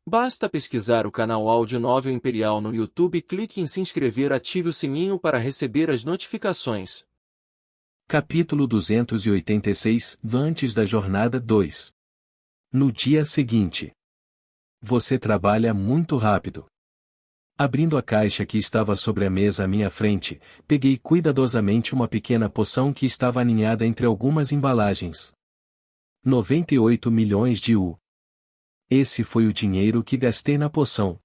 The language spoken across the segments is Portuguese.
Basta pesquisar o canal Áudio Novel Imperial no YouTube, clique em se inscrever, ative o sininho para receber as notificações. Capítulo 286, Antes da Jornada 2. No dia seguinte. Você trabalha muito rápido. Abrindo a caixa que estava sobre a mesa à minha frente, peguei cuidadosamente uma pequena poção que estava aninhada entre algumas embalagens. 98 milhões de U. Esse foi o dinheiro que gastei na poção.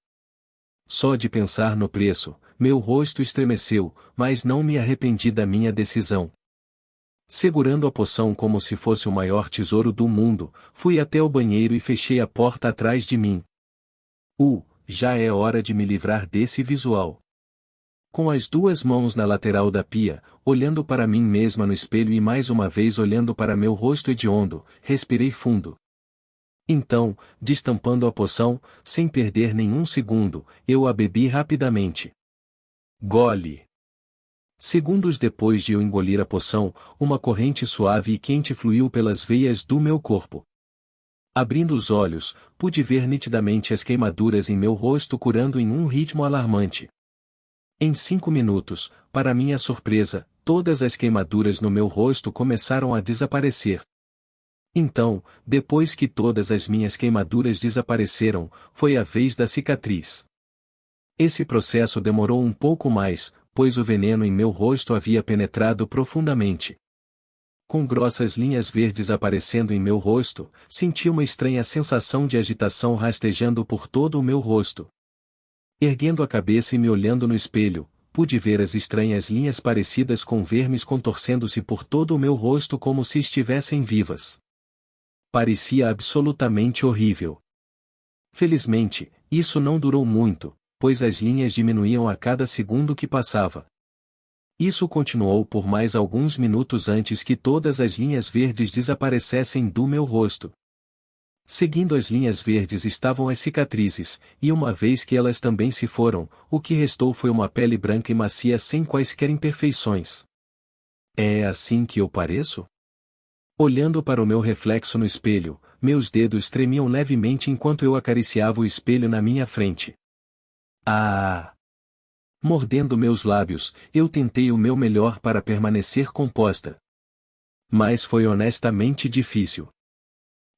Só de pensar no preço, meu rosto estremeceu, mas não me arrependi da minha decisão. Segurando a poção como se fosse o maior tesouro do mundo, fui até o banheiro e fechei a porta atrás de mim. Já é hora de me livrar desse visual. Com as duas mãos na lateral da pia, olhando para mim mesma no espelho e mais uma vez olhando para meu rosto hediondo, respirei fundo. Então, destampando a poção, sem perder nenhum segundo, eu a bebi rapidamente. Gole. Segundos depois de eu engolir a poção, uma corrente suave e quente fluiu pelas veias do meu corpo. Abrindo os olhos, pude ver nitidamente as queimaduras em meu rosto curando em um ritmo alarmante. Em 5 minutos, para minha surpresa, todas as queimaduras no meu rosto começaram a desaparecer. Então, depois que todas as minhas queimaduras desapareceram, foi a vez da cicatriz. Esse processo demorou um pouco mais, pois o veneno em meu rosto havia penetrado profundamente. Com grossas linhas verdes aparecendo em meu rosto, senti uma estranha sensação de agitação rastejando por todo o meu rosto. Erguendo a cabeça e me olhando no espelho, pude ver as estranhas linhas parecidas com vermes contorcendo-se por todo o meu rosto como se estivessem vivas. Parecia absolutamente horrível. Felizmente, isso não durou muito, pois as linhas diminuíam a cada segundo que passava. Isso continuou por mais alguns minutos antes que todas as linhas verdes desaparecessem do meu rosto. Seguindo as linhas verdes estavam as cicatrizes, e uma vez que elas também se foram, o que restou foi uma pele branca e macia sem quaisquer imperfeições. É assim que eu pareço? Olhando para o meu reflexo no espelho, meus dedos tremiam levemente enquanto eu acariciava o espelho na minha frente. Mordendo meus lábios, eu tentei o meu melhor para permanecer composta. Mas foi honestamente difícil.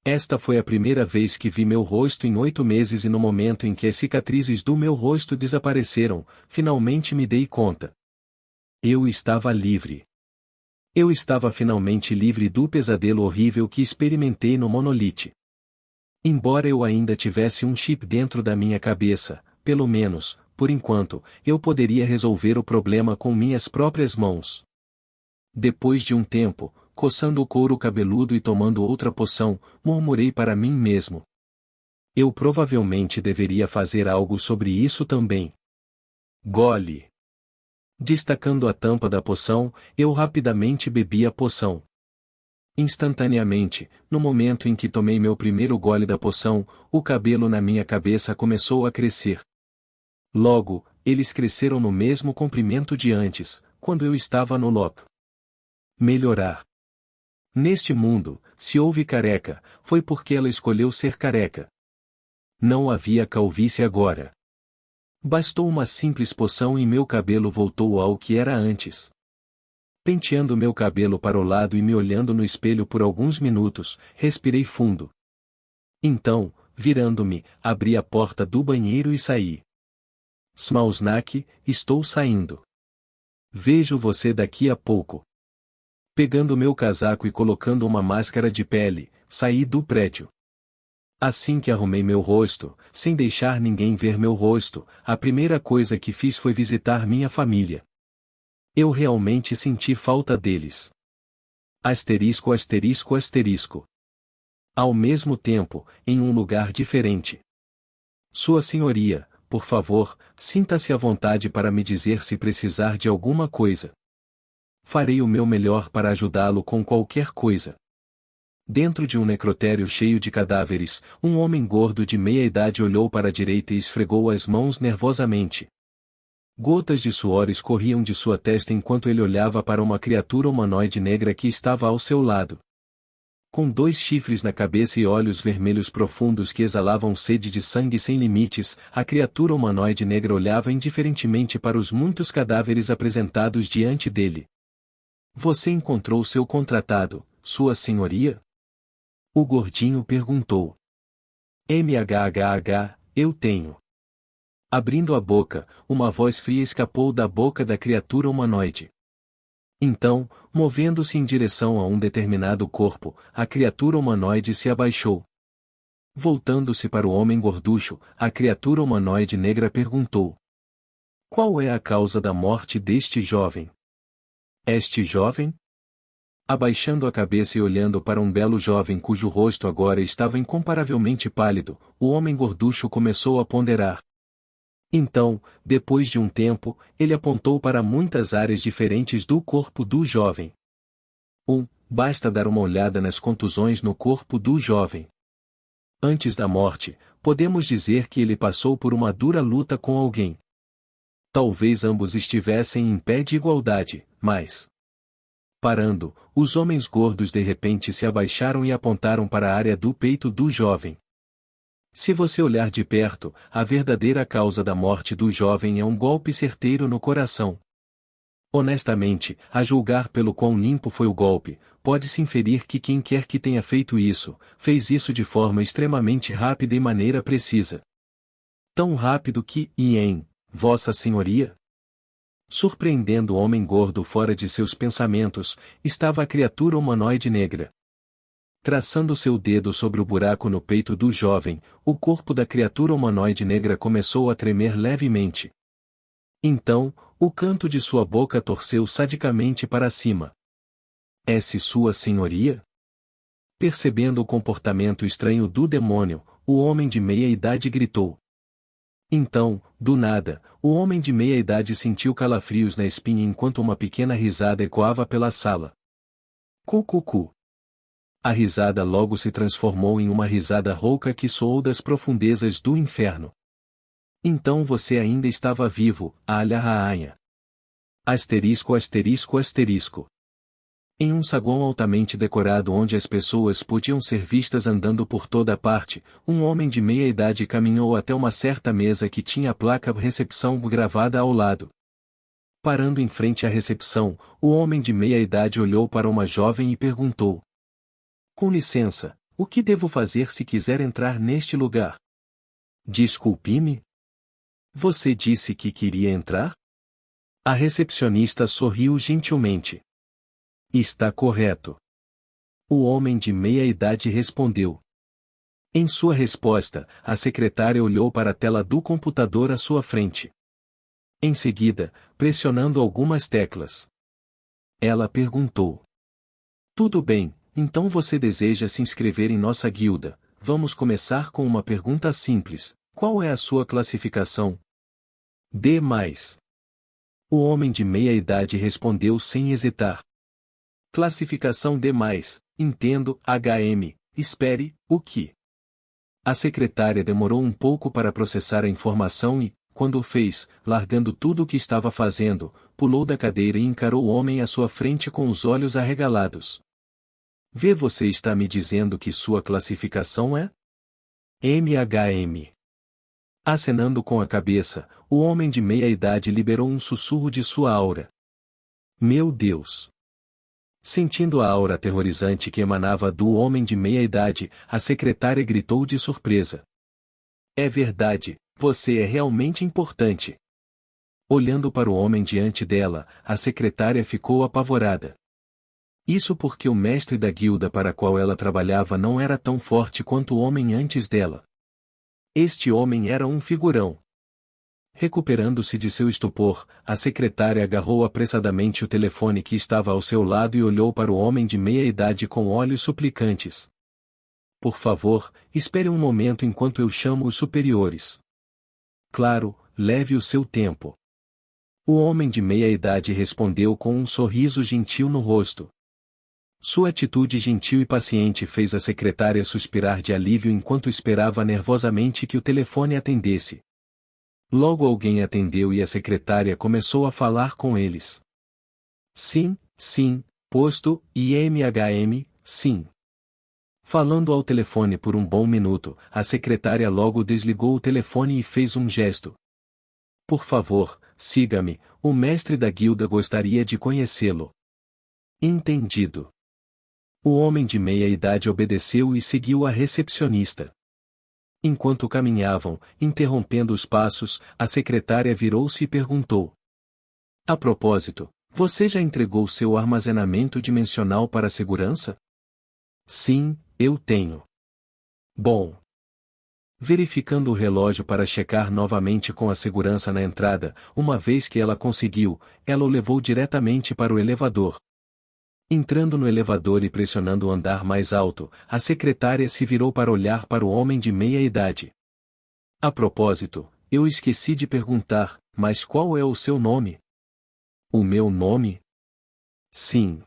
Esta foi a primeira vez que vi meu rosto em 8 meses e no momento em que as cicatrizes do meu rosto desapareceram, finalmente me dei conta. Eu estava livre. Eu estava finalmente livre do pesadelo horrível que experimentei no Monolith. Embora eu ainda tivesse um chip dentro da minha cabeça, pelo menos, por enquanto, eu poderia resolver o problema com minhas próprias mãos. Depois de um tempo, coçando o couro cabeludo e tomando outra poção, murmurei para mim mesmo. Eu provavelmente deveria fazer algo sobre isso também. Gole. Destacando a tampa da poção, eu rapidamente bebi a poção. Instantaneamente, no momento em que tomei meu primeiro gole da poção, o cabelo na minha cabeça começou a crescer. Logo, eles cresceram no mesmo comprimento de antes, quando eu estava no LoL. Melhorar. Neste mundo, se houve careca, foi porque ela escolheu ser careca. Não havia calvície agora. Bastou uma simples poção e meu cabelo voltou ao que era antes. Penteando meu cabelo para o lado e me olhando no espelho por alguns minutos, respirei fundo. Então, virando-me, abri a porta do banheiro e saí. Smalsnak, estou saindo. Vejo você daqui a pouco. Pegando meu casaco e colocando uma máscara de pele, saí do prédio. Assim que arrumei meu rosto, sem deixar ninguém ver meu rosto, a primeira coisa que fiz foi visitar minha família. Eu realmente senti falta deles. Asterisco asterisco asterisco. Ao mesmo tempo, em um lugar diferente. Sua Senhoria, por favor, sinta-se à vontade para me dizer se precisar de alguma coisa. Farei o meu melhor para ajudá-lo com qualquer coisa. Dentro de um necrotério cheio de cadáveres, um homem gordo de meia-idade olhou para a direita e esfregou as mãos nervosamente. Gotas de suor escorriam de sua testa enquanto ele olhava para uma criatura humanoide negra que estava ao seu lado. Com 2 chifres na cabeça e olhos vermelhos profundos que exalavam sede de sangue sem limites, a criatura humanoide negra olhava indiferentemente para os muitos cadáveres apresentados diante dele. Você encontrou seu contratado, Sua Senhoria? O gordinho perguntou. MHHH, eu tenho. Abrindo a boca, uma voz fria escapou da boca da criatura humanoide. Então, movendo-se em direção a um determinado corpo, a criatura humanoide se abaixou. Voltando-se para o homem gorducho, a criatura humanoide negra perguntou: Qual é a causa da morte deste jovem? Este jovem? Abaixando a cabeça e olhando para um belo jovem cujo rosto agora estava incomparavelmente pálido, o homem gorducho começou a ponderar. Então, depois de um tempo, ele apontou para muitas áreas diferentes do corpo do jovem. Basta dar uma olhada nas contusões no corpo do jovem. Antes da morte, podemos dizer que ele passou por uma dura luta com alguém. Talvez ambos estivessem em pé de igualdade, mas... Parando, os homens gordos de repente se abaixaram e apontaram para a área do peito do jovem. Se você olhar de perto, a verdadeira causa da morte do jovem é um golpe certeiro no coração. Honestamente, a julgar pelo quão limpo foi o golpe, pode-se inferir que quem quer que tenha feito isso, fez isso de forma extremamente rápida e maneira precisa. Tão rápido que, Vossa Senhoria? Surpreendendo o homem gordo fora de seus pensamentos, estava a criatura humanoide negra. Traçando seu dedo sobre o buraco no peito do jovem, o corpo da criatura humanoide negra começou a tremer levemente. Então, o canto de sua boca torceu sadicamente para cima. É-se Sua Senhoria? Percebendo o comportamento estranho do demônio, o homem de meia-idade gritou. Então, do nada, o homem de meia-idade sentiu calafrios na espinha enquanto uma pequena risada ecoava pela sala. Cu. A risada logo se transformou em uma risada rouca que soou das profundezas do inferno. Então você ainda estava vivo, alha rainha. Asterisco. Em um saguão altamente decorado onde as pessoas podiam ser vistas andando por toda parte, um homem de meia-idade caminhou até uma certa mesa que tinha a placa recepção gravada ao lado. Parando em frente à recepção, o homem de meia-idade olhou para uma jovem e perguntou: Com licença, o que devo fazer se quiser entrar neste lugar? Desculpe-me? Você disse que queria entrar? A recepcionista sorriu gentilmente. Está correto. O homem de meia-idade respondeu. Em sua resposta, a secretária olhou para a tela do computador à sua frente. Em seguida, pressionando algumas teclas. Ela perguntou. Tudo bem, então você deseja se inscrever em nossa guilda. Vamos começar com uma pergunta simples. Qual é a sua classificação? D+. O homem de meia-idade respondeu sem hesitar. Classificação D+, entendo, HM, espere, o que? A secretária demorou um pouco para processar a informação e, quando o fez, largando tudo o que estava fazendo, pulou da cadeira e encarou o homem à sua frente com os olhos arregalados. Você está me dizendo que sua classificação é? MHM. Acenando com a cabeça, o homem de meia-idade liberou um sussurro de sua aura. Meu Deus! Sentindo a aura aterrorizante que emanava do homem de meia-idade, a secretária gritou de surpresa. É verdade, você é realmente importante. Olhando para o homem diante dela, a secretária ficou apavorada. Isso porque o mestre da guilda para a qual ela trabalhava não era tão forte quanto o homem antes dela. Este homem era um figurão. Recuperando-se de seu estupor, a secretária agarrou apressadamente o telefone que estava ao seu lado e olhou para o homem de meia-idade com olhos suplicantes. Por favor, espere um momento enquanto eu chamo os superiores. Claro, leve o seu tempo. O homem de meia-idade respondeu com um sorriso gentil no rosto. Sua atitude gentil e paciente fez a secretária suspirar de alívio enquanto esperava nervosamente que o telefone atendesse. Logo alguém atendeu e a secretária começou a falar com eles. Sim, posto, IMHM, sim. Falando ao telefone por um bom minuto, a secretária logo desligou o telefone e fez um gesto. Por favor, siga-me, o mestre da guilda gostaria de conhecê-lo. Entendido. O homem de meia idade obedeceu e seguiu a recepcionista. Enquanto caminhavam, interrompendo os passos, a secretária virou-se e perguntou. A propósito, você já entregou seu armazenamento dimensional para a segurança? Sim, eu tenho. Bom. Verificando o relógio para checar novamente com a segurança na entrada, uma vez que ela conseguiu, ela o levou diretamente para o elevador. Entrando no elevador e pressionando o andar mais alto, a secretária se virou para olhar para o homem de meia idade. A propósito, eu esqueci de perguntar, mas qual é o seu nome? O meu nome? Sim.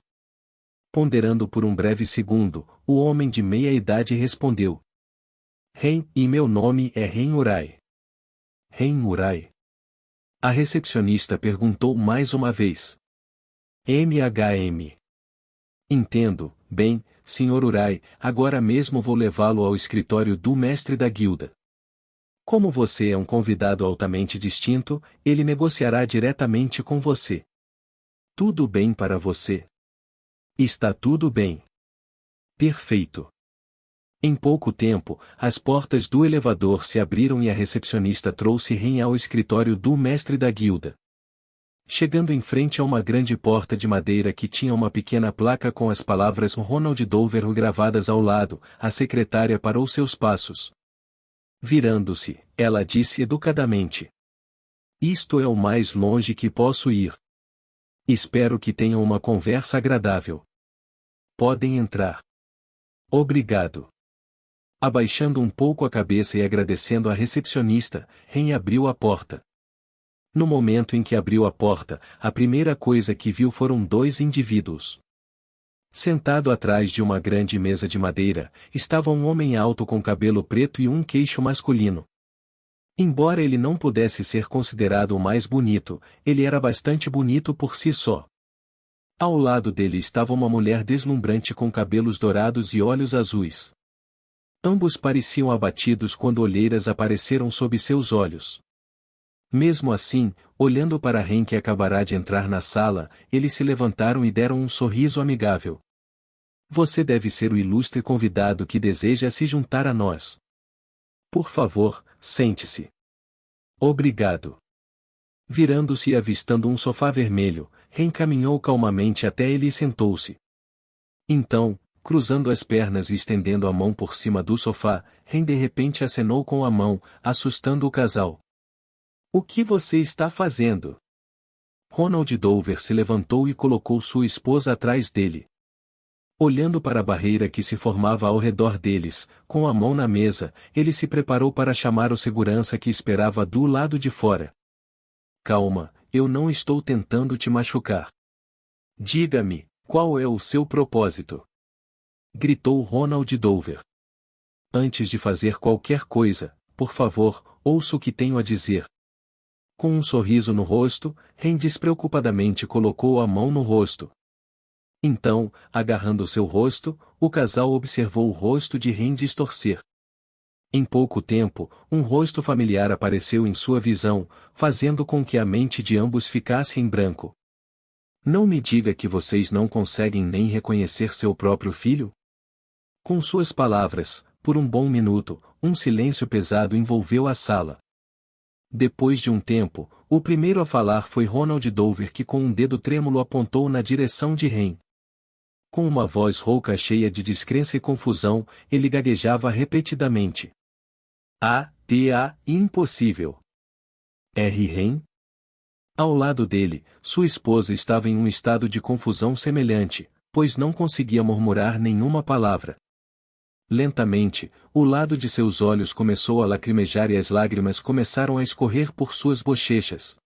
Ponderando por um breve segundo, o homem de meia idade respondeu. Ren, e meu nome é Ren Urai. Ren Urai. A recepcionista perguntou mais uma vez. MHM. Entendo, bem, Sr. Urai, agora mesmo vou levá-lo ao escritório do mestre da guilda. Como você é um convidado altamente distinto, ele negociará diretamente com você. Tudo bem para você? Está tudo bem. Perfeito. Em pouco tempo, as portas do elevador se abriram e a recepcionista trouxe Ren ao escritório do mestre da guilda. Chegando em frente a uma grande porta de madeira que tinha uma pequena placa com as palavras Ronald Dover gravadas ao lado, a secretária parou seus passos. Virando-se, ela disse educadamente. Isto é o mais longe que posso ir. Espero que tenham uma conversa agradável. Podem entrar. Obrigado. Abaixando um pouco a cabeça e agradecendo à recepcionista, Ren abriu a porta. No momento em que abriu a porta, a primeira coisa que viu foram dois indivíduos. Sentado atrás de uma grande mesa de madeira, estava um homem alto com cabelo preto e um queixo masculino. Embora ele não pudesse ser considerado o mais bonito, ele era bastante bonito por si só. Ao lado dele estava uma mulher deslumbrante com cabelos dourados e olhos azuis. Ambos pareciam abatidos quando olheiras apareceram sob seus olhos. Mesmo assim, olhando para Ren que acabará de entrar na sala, eles se levantaram e deram um sorriso amigável. Você deve ser o ilustre convidado que deseja se juntar a nós. Por favor, sente-se. Obrigado. Virando-se e avistando um sofá vermelho, Ren caminhou calmamente até ele e sentou-se. Então, cruzando as pernas e estendendo a mão por cima do sofá, Ren de repente acenou com a mão, assustando o casal. O que você está fazendo? Ronald Dover se levantou e colocou sua esposa atrás dele. Olhando para a barreira que se formava ao redor deles, com a mão na mesa, ele se preparou para chamar o segurança que esperava do lado de fora. Calma, eu não estou tentando te machucar. Diga-me, qual é o seu propósito? Gritou Ronald Dover. Antes de fazer qualquer coisa, por favor, ouça o que tenho a dizer. Com um sorriso no rosto, Ren despreocupadamente colocou a mão no rosto. Então, agarrando seu rosto, o casal observou o rosto de Ren distorcer. Em pouco tempo, um rosto familiar apareceu em sua visão, fazendo com que a mente de ambos ficasse em branco. Não me diga que vocês não conseguem nem reconhecer seu próprio filho? Com suas palavras, por um bom minuto, um silêncio pesado envolveu a sala. Depois de um tempo, o primeiro a falar foi Ronald Dover que com um dedo trêmulo apontou na direção de Ren. Com uma voz rouca cheia de descrença e confusão, ele gaguejava repetidamente. Impossível. R. Ren? Ao lado dele, sua esposa estava em um estado de confusão semelhante, pois não conseguia murmurar nenhuma palavra. Lentamente, o lado de seus olhos começou a lacrimejar e as lágrimas começaram a escorrer por suas bochechas.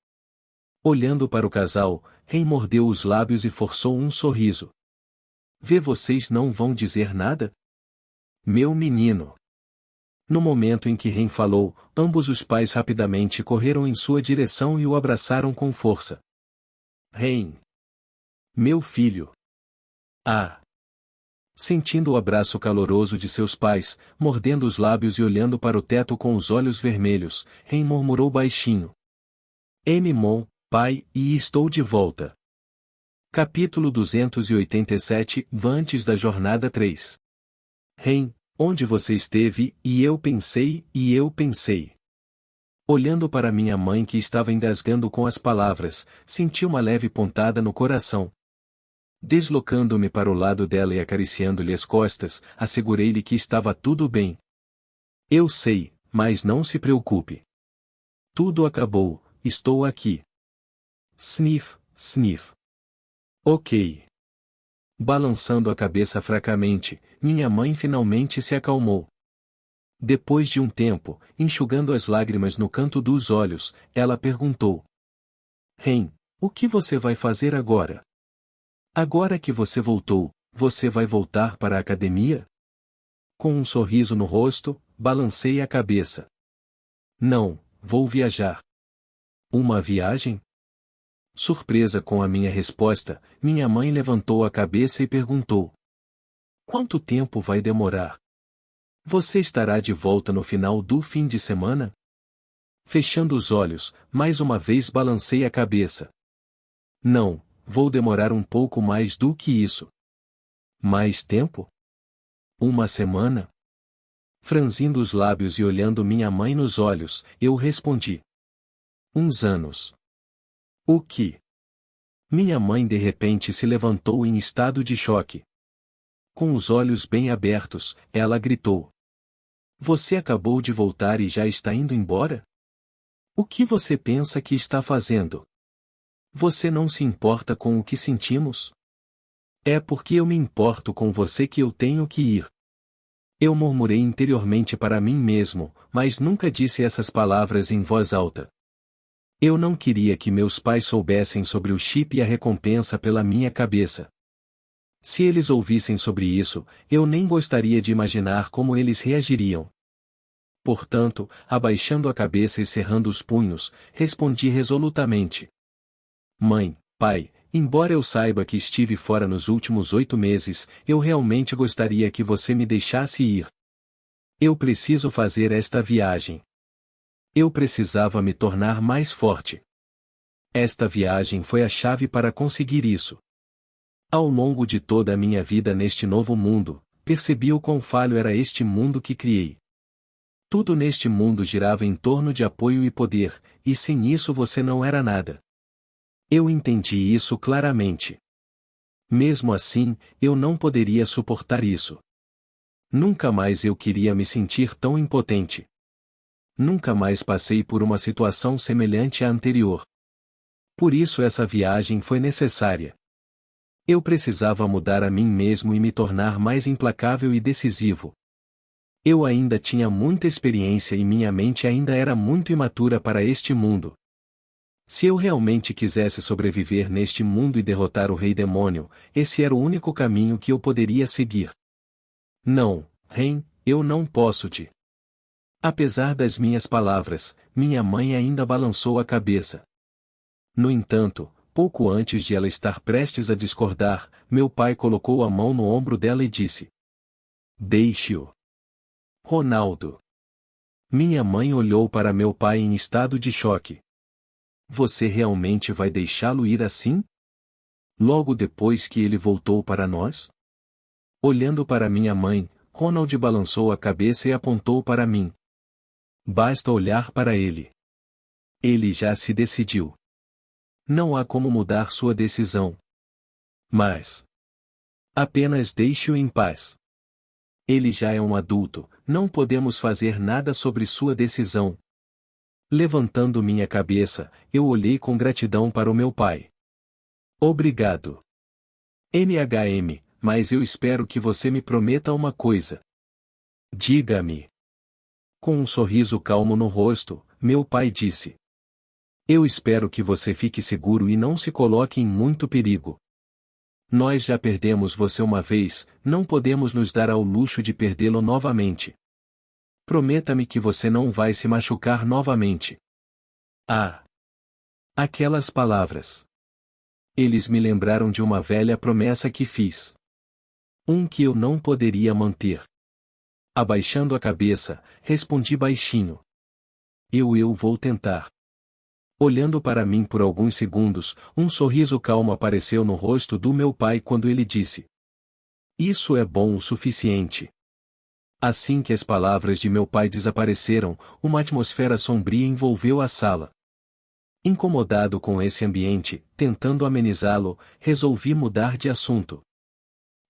Olhando para o casal, Ren mordeu os lábios e forçou um sorriso. Vê, vocês não vão dizer nada? Meu menino. No momento em que Ren falou, ambos os pais rapidamente correram em sua direção e o abraçaram com força. Ren. Meu filho. Sentindo o abraço caloroso de seus pais, mordendo os lábios e olhando para o teto com os olhos vermelhos, Ren murmurou baixinho. Mon, pai, e estou de volta. Capítulo 287 Antes da jornada 3. Ren, onde você esteve? E eu pensei. Olhando para minha mãe que estava engasgando com as palavras, senti uma leve pontada no coração. Deslocando-me para o lado dela e acariciando-lhe as costas, assegurei-lhe que estava tudo bem. Eu sei, mas não se preocupe. Tudo acabou, estou aqui. Sniff, sniff. Ok. Balançando a cabeça fracamente, minha mãe finalmente se acalmou. Depois de um tempo, enxugando as lágrimas no canto dos olhos, ela perguntou. Ren, o que você vai fazer agora? Agora que você voltou, você vai voltar para a academia? Com um sorriso no rosto, balancei a cabeça. Não, vou viajar. Uma viagem? Surpresa com a minha resposta, minha mãe levantou a cabeça e perguntou. Quanto tempo vai demorar? Você estará de volta no final do fim de semana? Fechando os olhos, mais uma vez balancei a cabeça. Não, vou demorar um pouco mais do que isso. Mais tempo? Uma semana? Franzindo os lábios e olhando minha mãe nos olhos, eu respondi. Uns anos. O que? Minha mãe de repente se levantou em estado de choque. Com os olhos bem abertos, ela gritou. Você acabou de voltar e já está indo embora? O que você pensa que está fazendo? Você não se importa com o que sentimos? É porque eu me importo com você que eu tenho que ir. Eu murmurei interiormente para mim mesmo, mas nunca disse essas palavras em voz alta. Eu não queria que meus pais soubessem sobre o chip e a recompensa pela minha cabeça. Se eles ouvissem sobre isso, eu nem gostaria de imaginar como eles reagiriam. Portanto, abaixando a cabeça e cerrando os punhos, respondi resolutamente. Mãe, pai, embora eu saiba que estive fora nos últimos 8 meses, eu realmente gostaria que você me deixasse ir. Eu preciso fazer esta viagem. Eu precisava me tornar mais forte. Esta viagem foi a chave para conseguir isso. Ao longo de toda a minha vida neste novo mundo, percebi o quão falho era este mundo que criei. Tudo neste mundo girava em torno de apoio e poder, e sem isso você não era nada. Eu entendi isso claramente. Mesmo assim, eu não poderia suportar isso. Nunca mais eu queria me sentir tão impotente. Nunca mais passei por uma situação semelhante à anterior. Por isso essa viagem foi necessária. Eu precisava mudar a mim mesmo e me tornar mais implacável e decisivo. Eu ainda tinha muita experiência e minha mente ainda era muito imatura para este mundo. Se eu realmente quisesse sobreviver neste mundo e derrotar o Rei Demônio, esse era o único caminho que eu poderia seguir. Não, Ren, eu não posso te. Apesar das minhas palavras, minha mãe ainda balançou a cabeça. No entanto, pouco antes de ela estar prestes a discordar, meu pai colocou a mão no ombro dela e disse. Deixe-o. Ronaldo. Minha mãe olhou para meu pai em estado de choque. Você realmente vai deixá-lo ir assim? Logo depois que ele voltou para nós? Olhando para minha mãe, Ronald balançou a cabeça e apontou para mim. Basta olhar para ele. Ele já se decidiu. Não há como mudar sua decisão. Mas apenas deixe-o em paz. Ele já é um adulto, não podemos fazer nada sobre sua decisão. Levantando minha cabeça, eu olhei com gratidão para o meu pai. Obrigado. Mas eu espero que você me prometa uma coisa. Diga-me. Com um sorriso calmo no rosto, meu pai disse. Eu espero que você fique seguro e não se coloque em muito perigo. Nós já perdemos você uma vez, não podemos nos dar ao luxo de perdê-lo novamente. Prometa-me que você não vai se machucar novamente. Ah! Aquelas palavras. Eles me lembraram de uma velha promessa que fiz. Um que eu não poderia manter. Abaixando a cabeça, respondi baixinho. Eu vou tentar. Olhando para mim por alguns segundos, um sorriso calmo apareceu no rosto do meu pai quando ele disse: Isso é bom o suficiente. Assim que as palavras de meu pai desapareceram, uma atmosfera sombria envolveu a sala. Incomodado com esse ambiente, tentando amenizá-lo, resolvi mudar de assunto.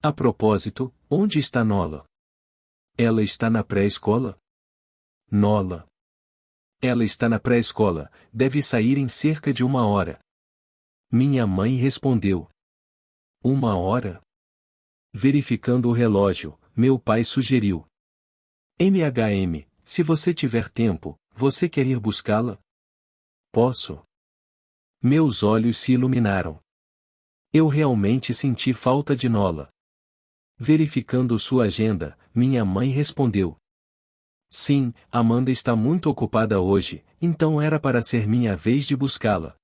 A propósito, onde está Nola? Ela está na pré-escola? Nola. Ela está na pré-escola, deve sair em cerca de 1 hora. Minha mãe respondeu. 1 hora? Verificando o relógio, meu pai sugeriu. Se você tiver tempo, você quer ir buscá-la? Posso. Meus olhos se iluminaram. Eu realmente senti falta de Nola. Verificando sua agenda, minha mãe respondeu. Sim, Amanda está muito ocupada hoje, então era para ser minha vez de buscá-la.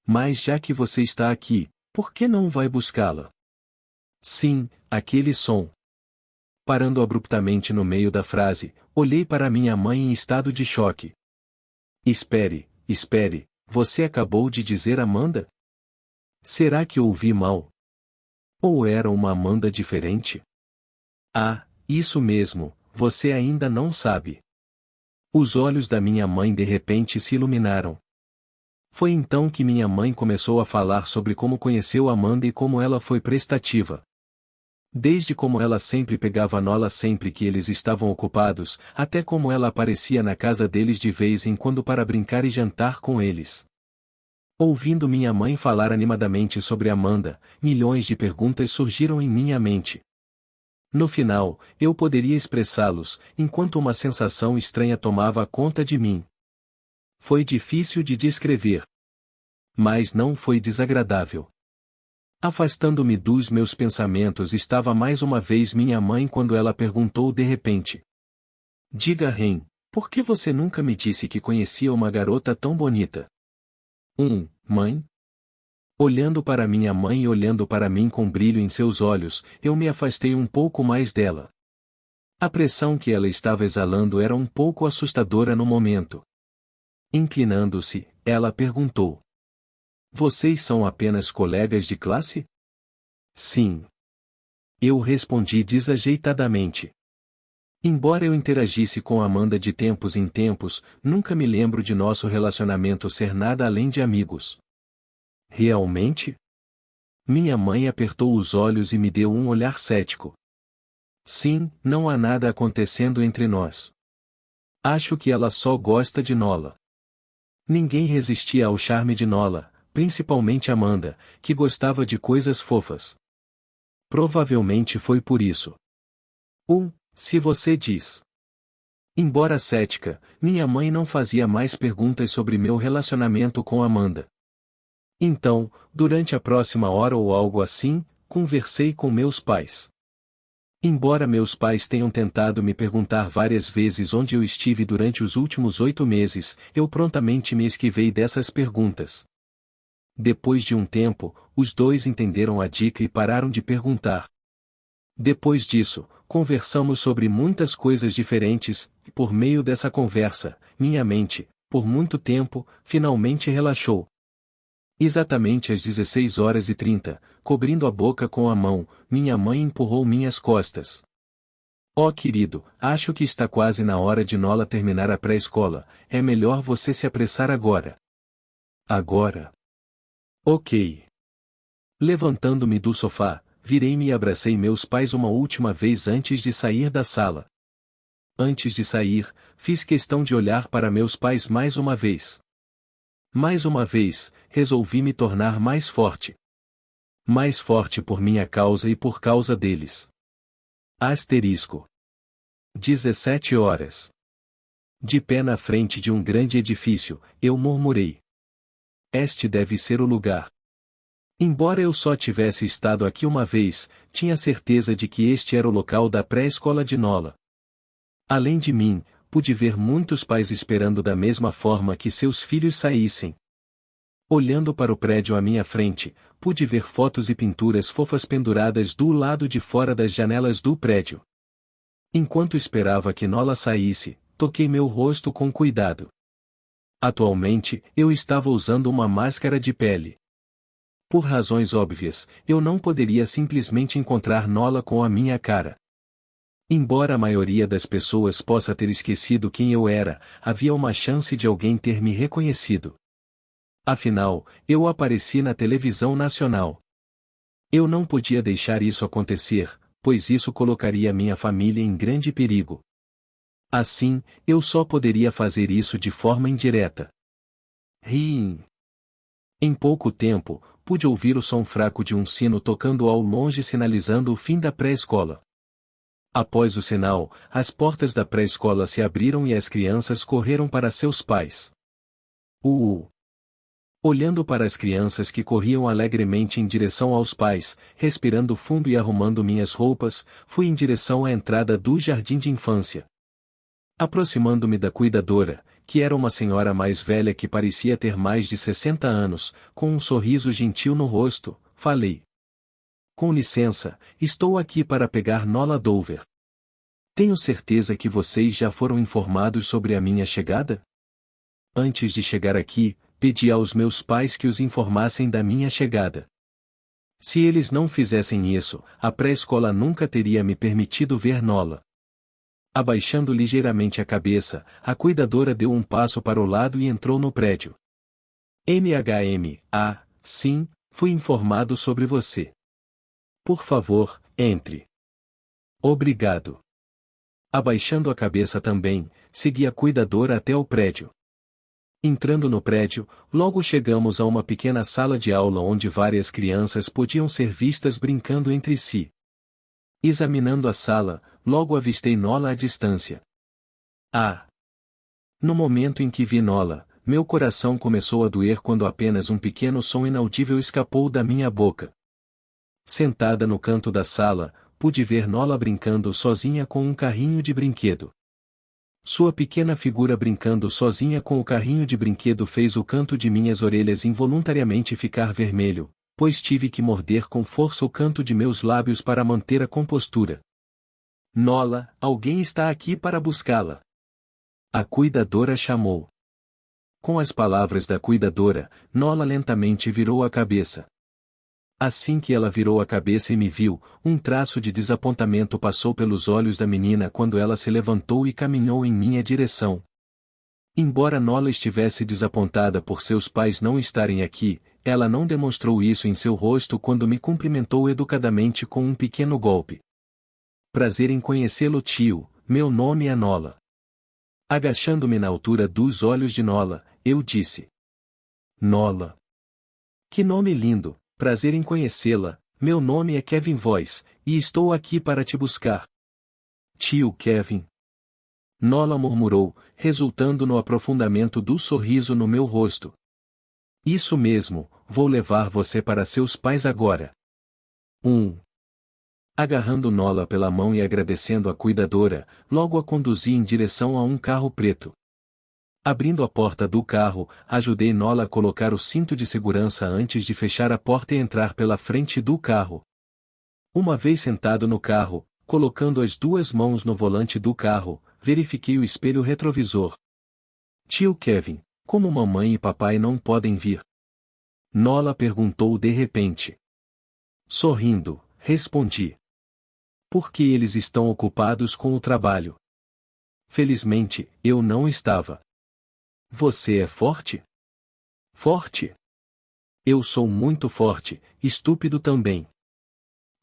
Mas já que você está aqui, por que não vai buscá-la? Sim, aquele som. Parando abruptamente no meio da frase, olhei para minha mãe em estado de choque. Espere, você acabou de dizer Amanda? Será que ouvi mal? Ou era uma Amanda diferente? Ah, isso mesmo, você ainda não sabe. Os olhos da minha mãe de repente se iluminaram. Foi então que minha mãe começou a falar sobre como conheceu Amanda e como ela foi prestativa. Desde como ela sempre pegava Nola sempre que eles estavam ocupados, até como ela aparecia na casa deles de vez em quando para brincar e jantar com eles. Ouvindo minha mãe falar animadamente sobre Amanda, milhões de perguntas surgiram em minha mente. No final, eu poderia expressá-los, enquanto uma sensação estranha tomava conta de mim. Foi difícil de descrever. Mas não foi desagradável. Afastando-me dos meus pensamentos estava mais uma vez minha mãe quando ela perguntou de repente. Diga, Ren, por que você nunca me disse que conhecia uma garota tão bonita? Mãe? Olhando para minha mãe e olhando para mim com brilho em seus olhos, eu me afastei um pouco mais dela. A pressão que ela estava exalando era um pouco assustadora no momento. Inclinando-se, ela perguntou. Vocês são apenas colegas de classe? Sim. Eu respondi desajeitadamente. Embora eu interagisse com Amanda de tempos em tempos, nunca me lembro de nosso relacionamento ser nada além de amigos. Realmente? Minha mãe apertou os olhos e me deu um olhar cético. Sim, não há nada acontecendo entre nós. Acho que ela só gosta de Nola. Ninguém resistia ao charme de Nola, principalmente Amanda, que gostava de coisas fofas. Provavelmente foi por isso. Se você diz. Embora cética, minha mãe não fazia mais perguntas sobre meu relacionamento com Amanda. Então, durante a próxima hora ou algo assim, conversei com meus pais. Embora meus pais tenham tentado me perguntar várias vezes onde eu estive durante os últimos 8 meses, eu prontamente me esquivei dessas perguntas. Depois de um tempo, os dois entenderam a dica e pararam de perguntar. Depois disso, conversamos sobre muitas coisas diferentes, e por meio dessa conversa, minha mente, por muito tempo, finalmente relaxou. Exatamente às 16h30, cobrindo a boca com a mão, minha mãe empurrou minhas costas. Oh querido, acho que está quase na hora de Nola terminar a pré-escola, é melhor você se apressar agora. Agora? Ok. Levantando-me do sofá, virei-me e abracei meus pais uma última vez antes de sair da sala. Antes de sair, fiz questão de olhar para meus pais mais uma vez. Mais uma vez, resolvi me tornar mais forte. Mais forte por minha causa e por causa deles. Asterisco. 17 horas. De pé na frente de um grande edifício, eu murmurei. Este deve ser o lugar. Embora eu só tivesse estado aqui uma vez, tinha certeza de que este era o local da pré-escola de Nola. Além de mim, pude ver muitos pais esperando da mesma forma que seus filhos saíssem. Olhando para o prédio à minha frente, pude ver fotos e pinturas fofas penduradas do lado de fora das janelas do prédio. Enquanto esperava que Nola saísse, toquei meu rosto com cuidado. Atualmente, eu estava usando uma máscara de pele. Por razões óbvias, eu não poderia simplesmente encontrar Nola com a minha cara. Embora a maioria das pessoas possa ter esquecido quem eu era, havia uma chance de alguém ter me reconhecido. Afinal, eu apareci na televisão nacional. Eu não podia deixar isso acontecer, pois isso colocaria minha família em grande perigo. Assim, eu só poderia fazer isso de forma indireta. Riem. Em pouco tempo, pude ouvir o som fraco de um sino tocando ao longe sinalizando o fim da pré-escola. Após o sinal, as portas da pré-escola se abriram e as crianças correram para seus pais. Olhando para as crianças que corriam alegremente em direção aos pais, respirando fundo e arrumando minhas roupas, fui em direção à entrada do jardim de infância. Aproximando-me da cuidadora, que era uma senhora mais velha que parecia ter mais de 60 anos, com um sorriso gentil no rosto, falei: "Com licença, estou aqui para pegar Nola Dover. Tenho certeza que vocês já foram informados sobre a minha chegada? Antes de chegar aqui, pedi aos meus pais que os informassem da minha chegada. Se eles não fizessem isso, a pré-escola nunca teria me permitido ver Nola." Abaixando ligeiramente a cabeça, a cuidadora deu um passo para o lado e entrou no prédio. Sim, fui informado sobre você. Por favor, entre. Obrigado. Abaixando a cabeça também, segui a cuidadora até o prédio. Entrando no prédio, logo chegamos a uma pequena sala de aula onde várias crianças podiam ser vistas brincando entre si. Examinando a sala, logo avistei Nola à distância. No momento em que vi Nola, meu coração começou a doer quando apenas um pequeno som inaudível escapou da minha boca. Sentada no canto da sala, pude ver Nola brincando sozinha com um carrinho de brinquedo. Sua pequena figura brincando sozinha com o carrinho de brinquedo fez o canto de minhas orelhas involuntariamente ficar vermelho, pois tive que morder com força o canto de meus lábios para manter a compostura. Nola, alguém está aqui para buscá-la. A cuidadora chamou. Com as palavras da cuidadora, Nola lentamente virou a cabeça. Assim que ela virou a cabeça e me viu, um traço de desapontamento passou pelos olhos da menina quando ela se levantou e caminhou em minha direção. Embora Nola estivesse desapontada por seus pais não estarem aqui, ela não demonstrou isso em seu rosto quando me cumprimentou educadamente com um pequeno golpe. Prazer em conhecê-lo, tio, meu nome é Nola. Agachando-me na altura dos olhos de Nola, eu disse: Nola. Que nome lindo! Prazer em conhecê-la, meu nome é Kevin Voice, e estou aqui para te buscar. Tio Kevin. Nola murmurou, resultando no aprofundamento do sorriso no meu rosto. Isso mesmo, vou levar você para seus pais agora. Agarrando Nola pela mão e agradecendo a cuidadora, logo a conduzi em direção a um carro preto. Abrindo a porta do carro, ajudei Nola a colocar o cinto de segurança antes de fechar a porta e entrar pela frente do carro. Uma vez sentado no carro, colocando as duas mãos no volante do carro, verifiquei o espelho retrovisor. Tio Kevin, como mamãe e papai não podem vir? Nola perguntou de repente. Sorrindo, respondi. Porque eles estão ocupados com o trabalho. Felizmente, eu não estava. Você é forte? Forte? Eu sou muito forte, estúpido também.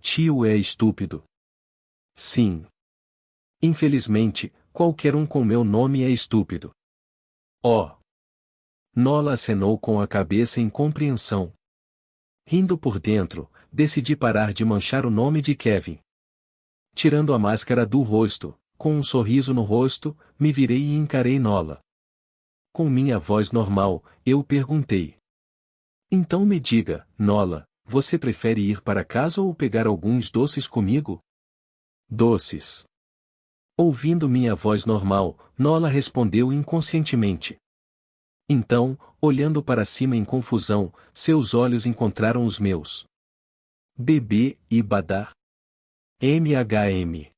Tio é estúpido. Sim. Infelizmente, qualquer um com meu nome é estúpido. Oh! Nola acenou com a cabeça em compreensão. Rindo por dentro, decidi parar de manchar o nome de Kevin. Tirando a máscara do rosto, com um sorriso no rosto, me virei e encarei Nola. Com minha voz normal, eu perguntei. Então me diga, Nola, você prefere ir para casa ou pegar alguns doces comigo? Doces. Ouvindo minha voz normal, Nola respondeu inconscientemente. Então, olhando para cima em confusão, seus olhos encontraram os meus. Bebê e Badar. MHM.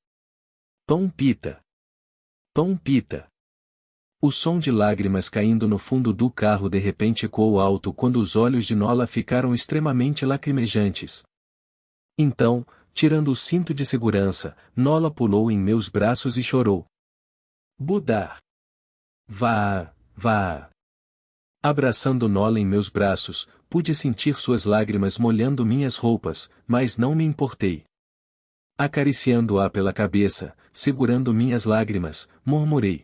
Pão pita. Pão pita. O som de lágrimas caindo no fundo do carro de repente ecoou alto quando os olhos de Nola ficaram extremamente lacrimejantes. Então, tirando o cinto de segurança, Nola pulou em meus braços e chorou. Budar. Vá, vá. Abraçando Nola em meus braços, pude sentir suas lágrimas molhando minhas roupas, mas não me importei. Acariciando-a pela cabeça, segurando minhas lágrimas, murmurei.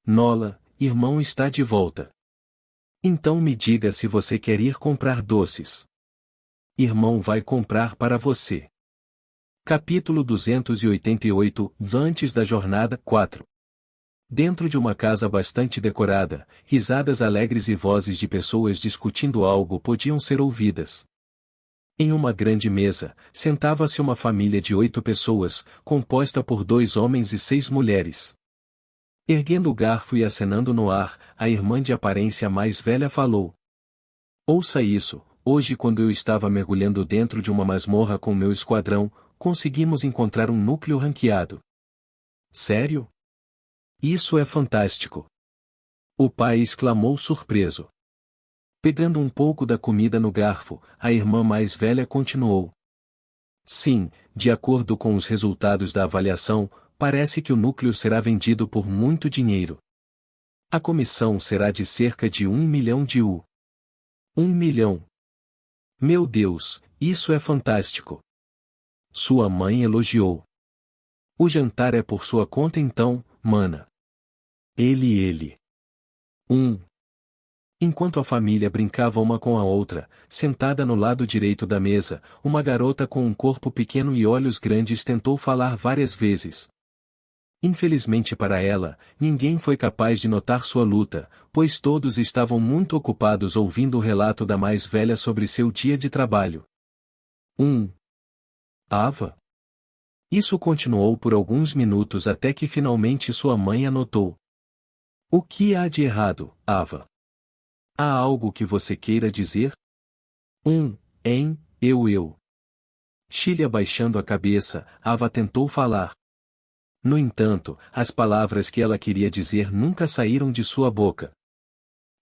Nola, irmão está de volta. Então me diga se você quer ir comprar doces. Irmão vai comprar para você. Capítulo 288, Antes da jornada 4. Dentro de uma casa bastante decorada, risadas alegres e vozes de pessoas discutindo algo podiam ser ouvidas. Em uma grande mesa, sentava-se uma família de 8 pessoas, composta por 2 homens e 6 mulheres. Erguendo o garfo e acenando no ar, a irmã de aparência mais velha falou. Ouça isso, hoje quando eu estava mergulhando dentro de uma masmorra com meu esquadrão, conseguimos encontrar um núcleo ranqueado. Sério? Isso é fantástico! O pai exclamou surpreso. Pegando um pouco da comida no garfo, a irmã mais velha continuou. Sim, de acordo com os resultados da avaliação, parece que o núcleo será vendido por muito dinheiro. A comissão será de cerca de 1 milhão de U. 1 milhão. Meu Deus, isso é fantástico! Sua mãe elogiou. O jantar é por sua conta então, mana. Ele. Enquanto a família brincava uma com a outra, sentada no lado direito da mesa, uma garota com um corpo pequeno e olhos grandes tentou falar várias vezes. Infelizmente para ela, ninguém foi capaz de notar sua luta, pois todos estavam muito ocupados ouvindo o relato da mais velha sobre seu dia de trabalho. Ava? Isso continuou por alguns minutos até que finalmente sua mãe anotou. O que há de errado, Ava? Há algo que você queira dizer? Eu. Chile abaixando a cabeça, Ava tentou falar. No entanto, as palavras que ela queria dizer nunca saíram de sua boca.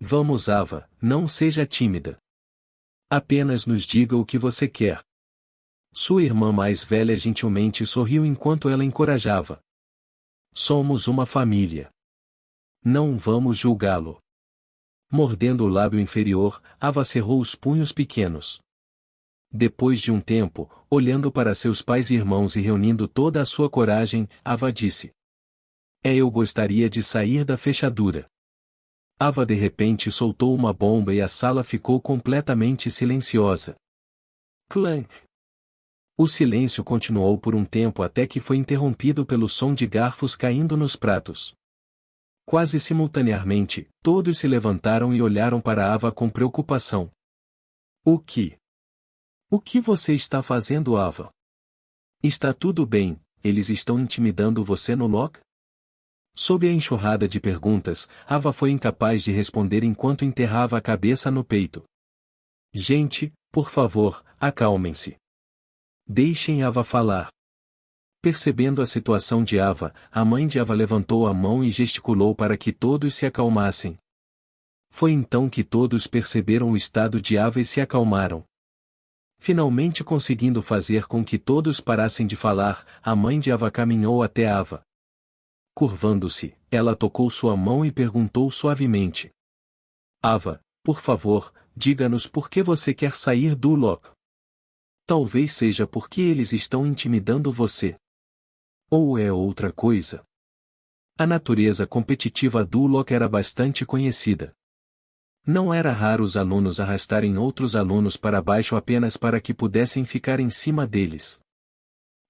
Vamos, Ava, não seja tímida. Apenas nos diga o que você quer. Sua irmã mais velha gentilmente sorriu enquanto ela encorajava. Somos uma família. Não vamos julgá-lo. Mordendo o lábio inferior, Ava cerrou os punhos pequenos. Depois de um tempo, olhando para seus pais e irmãos e reunindo toda a sua coragem, Ava disse. Eu gostaria de sair da fechadura. Ava de repente soltou uma bomba e a sala ficou completamente silenciosa. Clank! O silêncio continuou por um tempo até que foi interrompido pelo som de garfos caindo nos pratos. Quase simultaneamente, todos se levantaram e olharam para Ava com preocupação. O que você está fazendo, Ava? Está tudo bem, eles estão intimidando você no lock? Sob a enxurrada de perguntas, Ava foi incapaz de responder enquanto enterrava a cabeça no peito. Gente, por favor, acalmem-se. Deixem Ava falar. Percebendo a situação de Ava, a mãe de Ava levantou a mão e gesticulou para que todos se acalmassem. Foi então que todos perceberam o estado de Ava e se acalmaram. Finalmente conseguindo fazer com que todos parassem de falar, a mãe de Ava caminhou até Ava. Curvando-se, ela tocou sua mão e perguntou suavemente. Ava, por favor, diga-nos por que você quer sair do lock. Talvez seja porque eles estão intimidando você. Ou é outra coisa? A natureza competitiva do lock era bastante conhecida. Não era raro os alunos arrastarem outros alunos para baixo apenas para que pudessem ficar em cima deles.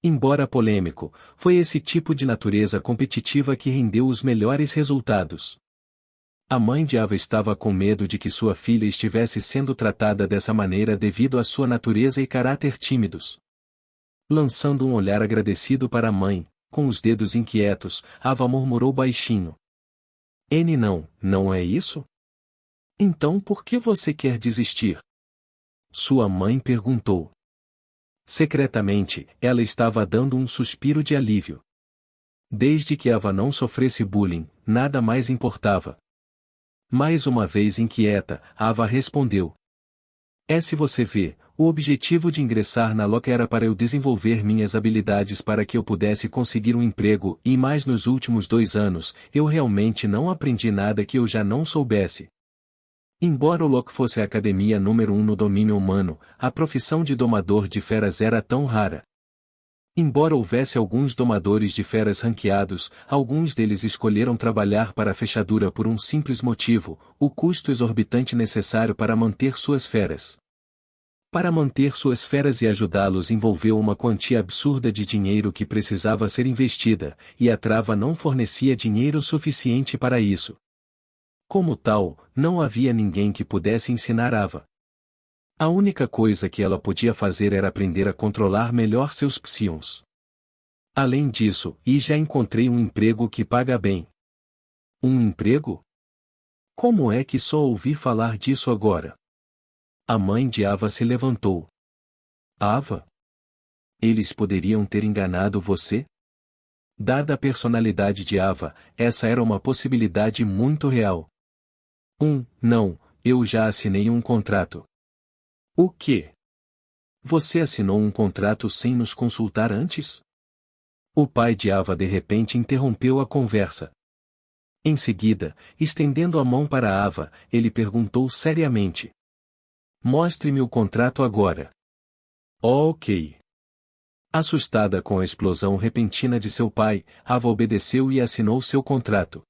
Embora polêmico, foi esse tipo de natureza competitiva que rendeu os melhores resultados. A mãe de Ava estava com medo de que sua filha estivesse sendo tratada dessa maneira devido à sua natureza e caráter tímidos. Lançando um olhar agradecido para a mãe, com os dedos inquietos, Ava murmurou baixinho. Não é isso? Então por que você quer desistir? Sua mãe perguntou. Secretamente, ela estava dando um suspiro de alívio. Desde que Ava não sofresse bullying, nada mais importava. Mais uma vez inquieta, Ava respondeu. Se você vê, o objetivo de ingressar na LOC era para eu desenvolver minhas habilidades para que eu pudesse conseguir um emprego, e mais nos últimos 2 anos, eu realmente não aprendi nada que eu já não soubesse. Embora o LOC fosse a academia número 1 no domínio humano, a profissão de domador de feras era tão rara. Embora houvesse alguns domadores de feras ranqueados, alguns deles escolheram trabalhar para a fechadura por um simples motivo: o custo exorbitante necessário para manter suas feras. Para manter suas feras e ajudá-los envolveu uma quantia absurda de dinheiro que precisava ser investida, e a trava não fornecia dinheiro suficiente para isso. Como tal, não havia ninguém que pudesse ensinar Ava. A única coisa que ela podia fazer era aprender a controlar melhor seus psions. Além disso, já encontrei um emprego que paga bem. Um emprego? Como é que só ouvi falar disso agora? A mãe de Ava se levantou. Ava? Eles poderiam ter enganado você? Dada a personalidade de Ava, essa era uma possibilidade muito real. Não, eu já assinei um contrato. O quê? Você assinou um contrato sem nos consultar antes? O pai de Ava de repente interrompeu a conversa. Em seguida, estendendo a mão para Ava, ele perguntou seriamente. Mostre-me o contrato agora. Ok. Assustada com a explosão repentina de seu pai, Ava obedeceu e assinou seu contrato.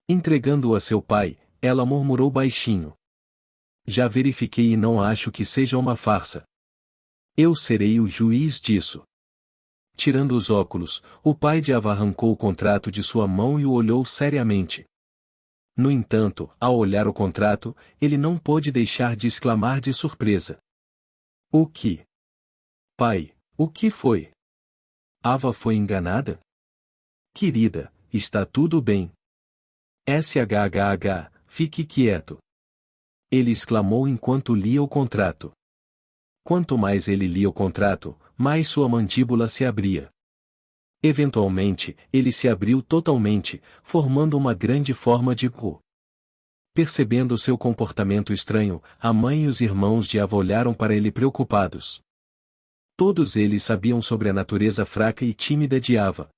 Entregando-o a seu pai, ela murmurou baixinho. Já verifiquei e não acho que seja uma farsa. Eu serei o juiz disso. Tirando os óculos, o pai de Ava arrancou o contrato de sua mão e o olhou seriamente. No entanto, ao olhar o contrato, ele não pôde deixar de exclamar de surpresa. O que? Pai, o que foi? Ava foi enganada? Querida, está tudo bem. SHHH, fique quieto. Ele exclamou enquanto lia o contrato. Quanto mais ele lia o contrato, mais sua mandíbula se abria. Eventualmente, ele se abriu totalmente, formando uma grande forma de U. Percebendo seu comportamento estranho, a mãe e os irmãos de Ava olharam para ele preocupados. Todos eles sabiam sobre a natureza fraca e tímida de Ava.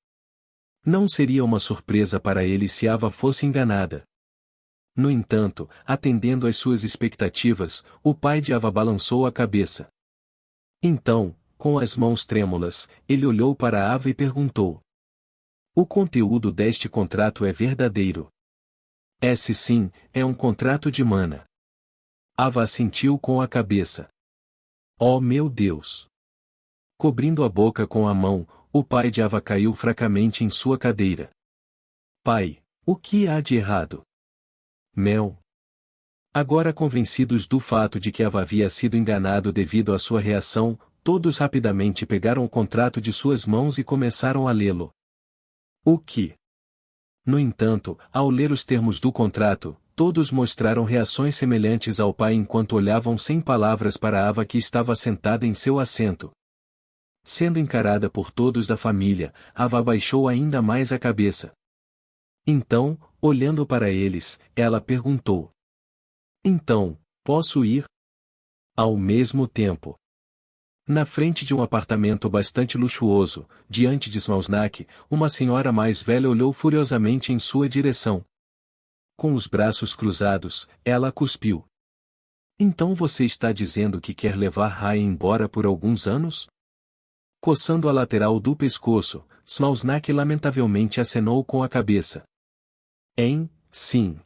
Não seria uma surpresa para eles se Ava fosse enganada. No entanto, atendendo às suas expectativas, o pai de Ava balançou a cabeça. Então, com as mãos trêmulas, ele olhou para Ava e perguntou. O conteúdo deste contrato é verdadeiro? Se sim, é um contrato de mana. Ava assentiu com a cabeça. Oh meu Deus! Cobrindo a boca com a mão, o pai de Ava caiu fracamente em sua cadeira. Pai, o que há de errado? Mel. Agora convencidos do fato de que Ava havia sido enganado devido à sua reação, todos rapidamente pegaram o contrato de suas mãos e começaram a lê-lo. O que? No entanto, ao ler os termos do contrato, todos mostraram reações semelhantes ao pai enquanto olhavam sem palavras para Ava que estava sentada em seu assento. Sendo encarada por todos da família, Ava abaixou ainda mais a cabeça. Então, olhando para eles, ela perguntou. Então, posso ir? Ao mesmo tempo. Na frente de um apartamento bastante luxuoso, diante de Smalsnak, uma senhora mais velha olhou furiosamente em sua direção. Com os braços cruzados, ela cuspiu. Então você está dizendo que quer levar Ryan embora por alguns anos? Coçando a lateral do pescoço, Smalsnak lamentavelmente acenou com a cabeça. Sim.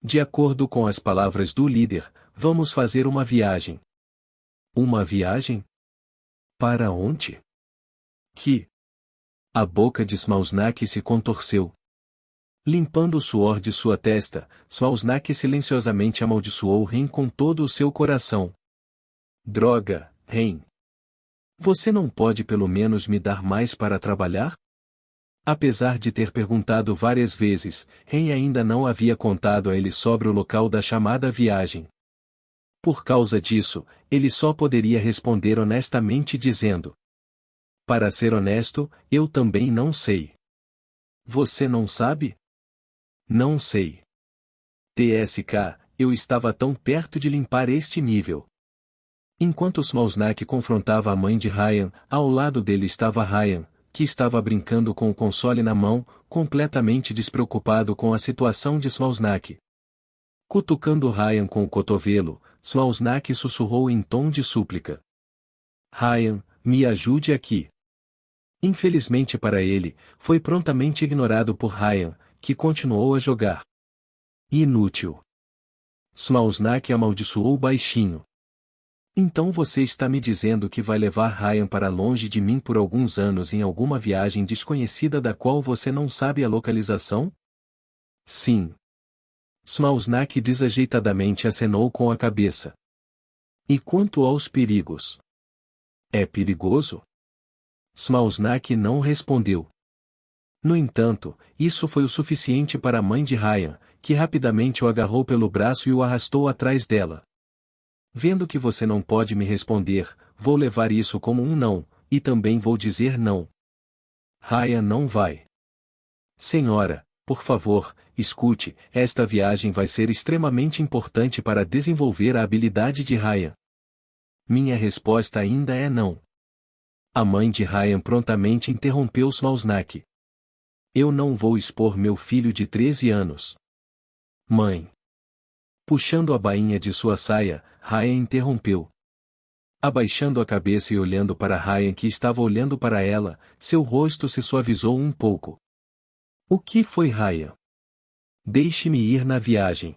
De acordo com as palavras do líder, vamos fazer uma viagem. Uma viagem? Para onde? Que? A boca de Smalsnak se contorceu. Limpando o suor de sua testa, Smalsnak silenciosamente amaldiçoou Ren com todo o seu coração. Droga, Ren. Você não pode pelo menos me dar mais para trabalhar? Apesar de ter perguntado várias vezes, Ren ainda não havia contado a ele sobre o local da chamada viagem. Por causa disso, ele só poderia responder honestamente dizendo: para ser honesto, eu também não sei. Você não sabe? Não sei. TSK, eu estava tão perto de limpar este nível. Enquanto Smalsnak confrontava a mãe de Ryan, ao lado dele estava Ryan, que estava brincando com o console na mão, completamente despreocupado com a situação de Smalsnak. Cutucando Ryan com o cotovelo, Smalsnak sussurrou em tom de súplica: Ryan, me ajude aqui. Infelizmente para ele, foi prontamente ignorado por Ryan, que continuou a jogar. Inútil. Smalsnak amaldiçoou baixinho. Então você está me dizendo que vai levar Ryan para longe de mim por alguns anos em alguma viagem desconhecida da qual você não sabe a localização? Sim. Smalsnak desajeitadamente acenou com a cabeça. E quanto aos perigos? É perigoso? Smalsnak não respondeu. No entanto, isso foi o suficiente para a mãe de Ryan, que rapidamente o agarrou pelo braço e o arrastou atrás dela. Vendo que você não pode me responder, vou levar isso como um não, e também vou dizer não. Ryan não vai. Senhora, por favor, escute, esta viagem vai ser extremamente importante para desenvolver a habilidade de Ryan. Minha resposta ainda é não. A mãe de Ryan prontamente interrompeu Smalsnak. Eu não vou expor meu filho de 13 anos. Mãe. Puxando a bainha de sua saia, Ryan interrompeu. Abaixando a cabeça e olhando para Ryan que estava olhando para ela, seu rosto se suavizou um pouco. O que foi, Ryan? Deixe-me ir na viagem.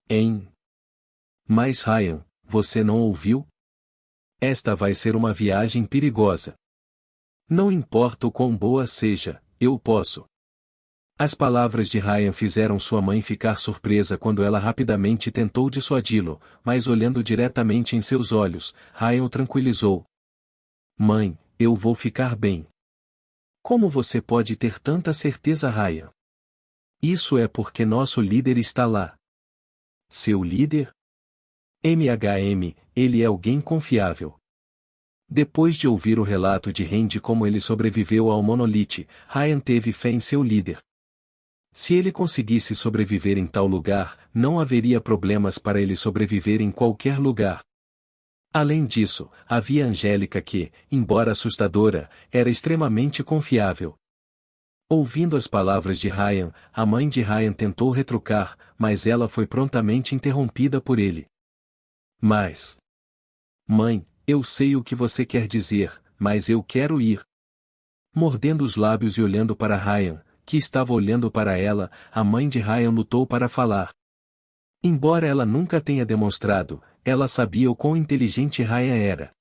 Hein? Mas Ryan, você não ouviu? Esta vai ser uma viagem perigosa. Não importa o quão boa seja, eu posso. As palavras de Ryan fizeram sua mãe ficar surpresa quando ela rapidamente tentou dissuadi-lo, mas olhando diretamente em seus olhos, Ryan o tranquilizou. Mãe, eu vou ficar bem. Como você pode ter tanta certeza, Ryan? Isso é porque nosso líder está lá. Seu líder? Ele é alguém confiável. Depois de ouvir o relato de Ren de como ele sobreviveu ao Monolith, Ryan teve fé em seu líder. Se ele conseguisse sobreviver em tal lugar, não haveria problemas para ele sobreviver em qualquer lugar. Além disso, havia Angélica que, embora assustadora, era extremamente confiável. Ouvindo as palavras de Ryan, a mãe de Ryan tentou retrucar, mas ela foi prontamente interrompida por ele. Mas... Mãe, eu sei o que você quer dizer, mas eu quero ir. Mordendo os lábios e olhando para Ryan, que estava olhando para ela, a mãe de Ryan lutou para falar. Embora ela nunca tenha demonstrado, ela sabia o quão inteligente Ryan era.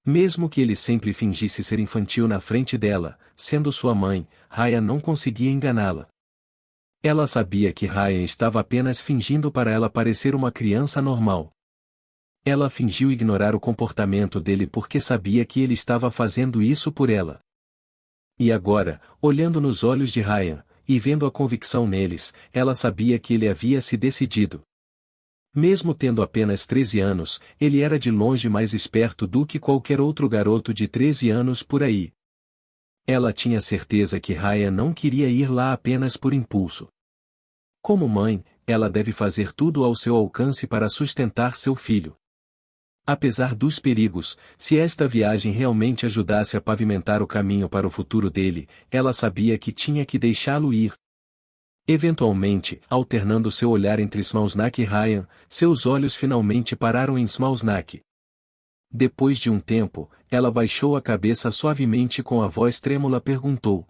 Mesmo que ele sempre fingisse ser infantil na frente dela, sendo sua mãe, Ryan não conseguia enganá-la. Ela sabia que Ryan estava apenas fingindo para ela parecer uma criança normal. Ela fingiu ignorar o comportamento dele porque sabia que ele estava fazendo isso por ela. E agora, olhando nos olhos de Ryan, e vendo a convicção neles, ela sabia que ele havia se decidido. Mesmo tendo apenas 13 anos, ele era de longe mais esperto do que qualquer outro garoto de 13 anos por aí. Ela tinha certeza que Ryan não queria ir lá apenas por impulso. Como mãe, ela deve fazer tudo ao seu alcance para sustentar seu filho. Apesar dos perigos, se esta viagem realmente ajudasse a pavimentar o caminho para o futuro dele, ela sabia que tinha que deixá-lo ir. Eventualmente, alternando seu olhar entre Smalsnak e Ryan, seus olhos finalmente pararam em Smalsnak. Depois de um tempo, ela baixou a cabeça suavemente e com a voz trêmula perguntou.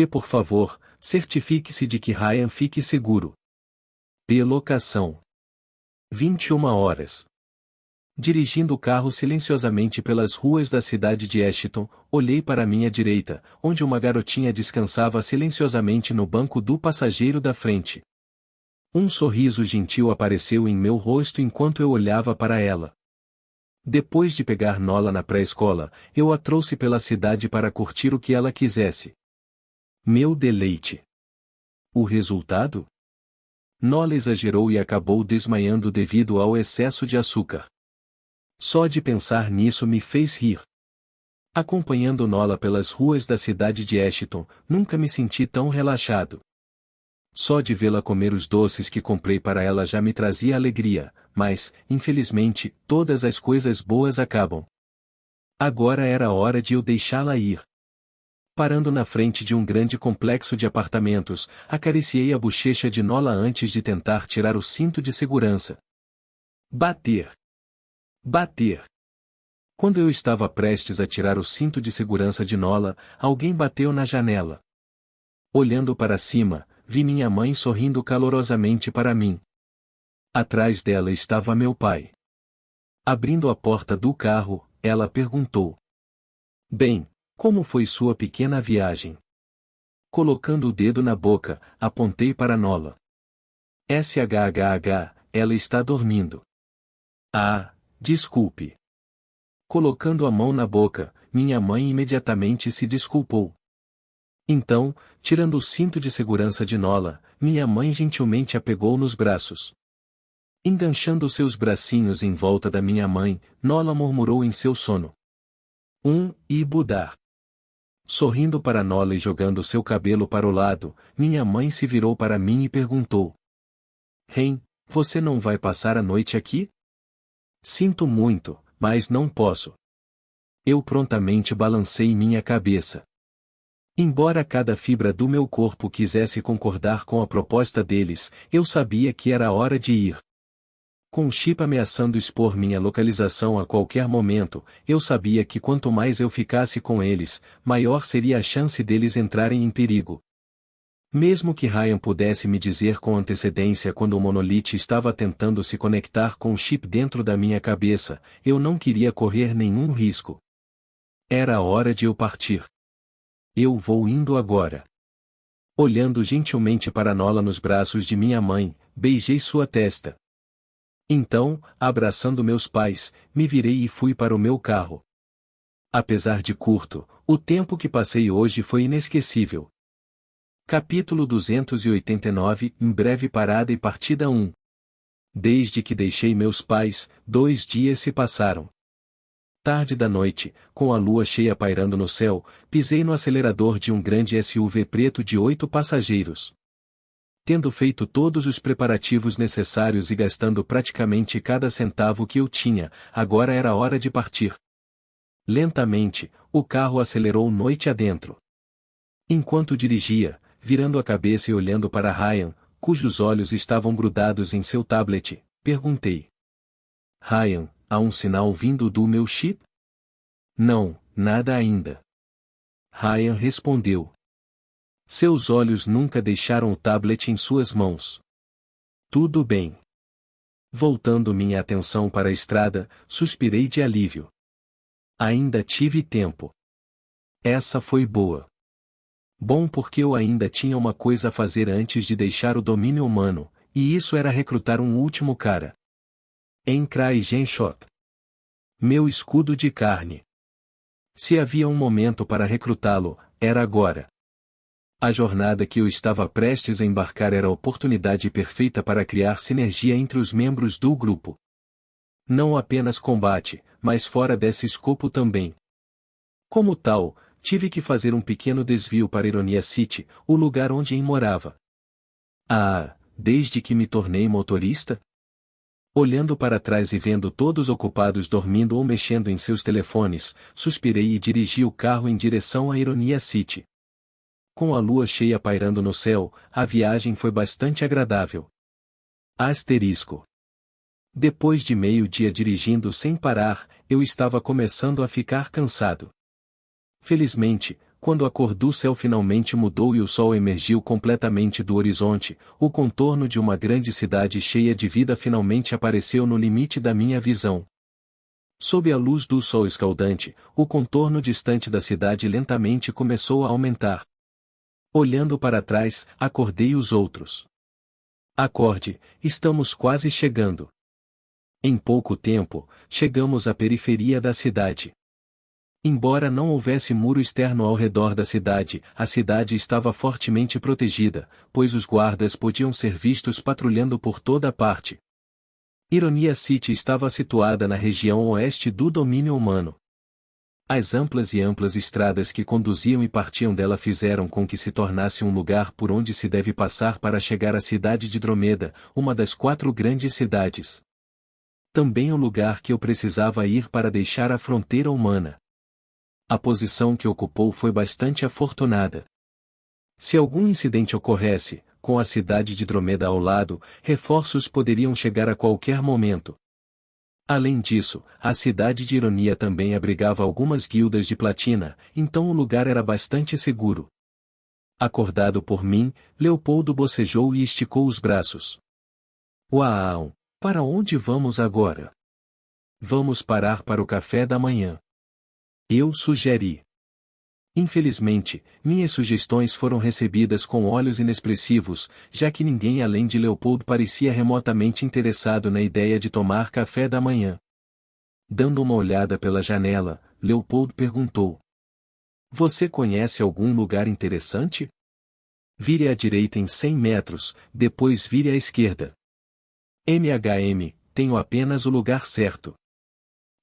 Por favor, certifique-se de que Ryan fique seguro. Locação. 21 horas. Dirigindo o carro silenciosamente pelas ruas da cidade de Ashton, olhei para minha direita, onde uma garotinha descansava silenciosamente no banco do passageiro da frente. Um sorriso gentil apareceu em meu rosto enquanto eu olhava para ela. Depois de pegar Nola na pré-escola, eu a trouxe pela cidade para curtir o que ela quisesse. Meu deleite. O resultado? Nola exagerou e acabou desmaiando devido ao excesso de açúcar. Só de pensar nisso me fez rir. Acompanhando Nola pelas ruas da cidade de Ashton, nunca me senti tão relaxado. Só de vê-la comer os doces que comprei para ela já me trazia alegria, mas, infelizmente, todas as coisas boas acabam. Agora era hora de eu deixá-la ir. Parando na frente de um grande complexo de apartamentos, acariciei a bochecha de Nola antes de tentar tirar o cinto de segurança. Bater. Bater. Quando eu estava prestes a tirar o cinto de segurança de Nola, alguém bateu na janela. Olhando para cima, vi minha mãe sorrindo calorosamente para mim. Atrás dela estava meu pai. Abrindo a porta do carro, ela perguntou: Bem, como foi sua pequena viagem? Colocando o dedo na boca, apontei para Nola. SHHH, ela está dormindo. Ah, desculpe. Colocando a mão na boca, minha mãe imediatamente se desculpou. Então, tirando o cinto de segurança de Nola, minha mãe gentilmente a pegou nos braços. Enganchando seus bracinhos em volta da minha mãe, Nola murmurou em seu sono: e Budar. Sorrindo para Nola e jogando seu cabelo para o lado, minha mãe se virou para mim e perguntou: Ren, você não vai passar a noite aqui? Sinto muito, mas não posso. Eu prontamente balancei minha cabeça. Embora cada fibra do meu corpo quisesse concordar com a proposta deles, eu sabia que era hora de ir. Com o chip ameaçando expor minha localização a qualquer momento, eu sabia que quanto mais eu ficasse com eles, maior seria a chance deles entrarem em perigo. Mesmo que Ryan pudesse me dizer com antecedência quando o Monolith estava tentando se conectar com o chip dentro da minha cabeça, eu não queria correr nenhum risco. Era a hora de eu partir. Eu vou indo agora. Olhando gentilmente para Nola nos braços de minha mãe, beijei sua testa. Então, abraçando meus pais, me virei e fui para o meu carro. Apesar de curto, o tempo que passei hoje foi inesquecível. Capítulo 289, em breve parada e partida 1. Desde que deixei meus pais, 2 dias se passaram. Tarde da noite, com a lua cheia pairando no céu, pisei no acelerador de um grande SUV preto de 8 passageiros. Tendo feito todos os preparativos necessários e gastando praticamente cada centavo que eu tinha, agora era hora de partir. Lentamente, o carro acelerou noite adentro. Enquanto dirigia, virando a cabeça e olhando para Ryan, cujos olhos estavam grudados em seu tablet, perguntei: Ryan, há um sinal vindo do meu chip? Não, nada ainda. Ryan respondeu. Seus olhos nunca deixaram o tablet em suas mãos. Tudo bem. Voltando minha atenção para a estrada, suspirei de alívio. Ainda tive tempo. Essa foi boa. Bom porque eu ainda tinha uma coisa a fazer antes de deixar o domínio humano, e isso era recrutar um último cara. Enkrai Genshot. Meu escudo de carne. Se havia um momento para recrutá-lo, era agora. A jornada que eu estava prestes a embarcar era a oportunidade perfeita para criar sinergia entre os membros do grupo. Não apenas combate, mas fora desse escopo também. Como tal, tive que fazer um pequeno desvio para Ironia City, o lugar onde morava. Desde que me tornei motorista? Olhando para trás e vendo todos ocupados dormindo ou mexendo em seus telefones, suspirei e dirigi o carro em direção a Ironia City. Com a lua cheia pairando no céu, a viagem foi bastante agradável. Asterisco. Depois de meio-dia dirigindo sem parar, eu estava começando a ficar cansado. Felizmente, quando a cor do céu finalmente mudou e o sol emergiu completamente do horizonte, o contorno de uma grande cidade cheia de vida finalmente apareceu no limite da minha visão. Sob a luz do sol escaldante, o contorno distante da cidade lentamente começou a aumentar. Olhando para trás, acordei os outros. Acorde, estamos quase chegando. Em pouco tempo, chegamos à periferia da cidade. Embora não houvesse muro externo ao redor da cidade, a cidade estava fortemente protegida, pois os guardas podiam ser vistos patrulhando por toda parte. Ironia City estava situada na região oeste do domínio humano. As amplas estradas que conduziam e partiam dela fizeram com que se tornasse um lugar por onde se deve passar para chegar à cidade de Dromeda, uma das 4 grandes cidades. Também o lugar que eu precisava ir para deixar a fronteira humana. A posição que ocupou foi bastante afortunada. Se algum incidente ocorresse, com a cidade de Dromeda ao lado, reforços poderiam chegar a qualquer momento. Além disso, a cidade de Ironia também abrigava algumas guildas de platina, então o lugar era bastante seguro. Acordado por mim, Leopoldo bocejou e esticou os braços. Uau! Para onde vamos agora? Vamos parar para o café da manhã. Eu sugeri. Infelizmente, minhas sugestões foram recebidas com olhos inexpressivos, já que ninguém além de Leopoldo parecia remotamente interessado na ideia de tomar café da manhã. Dando uma olhada pela janela, Leopoldo perguntou: Você conhece algum lugar interessante? Vire à direita em 100 metros, depois vire à esquerda. Tenho apenas o lugar certo.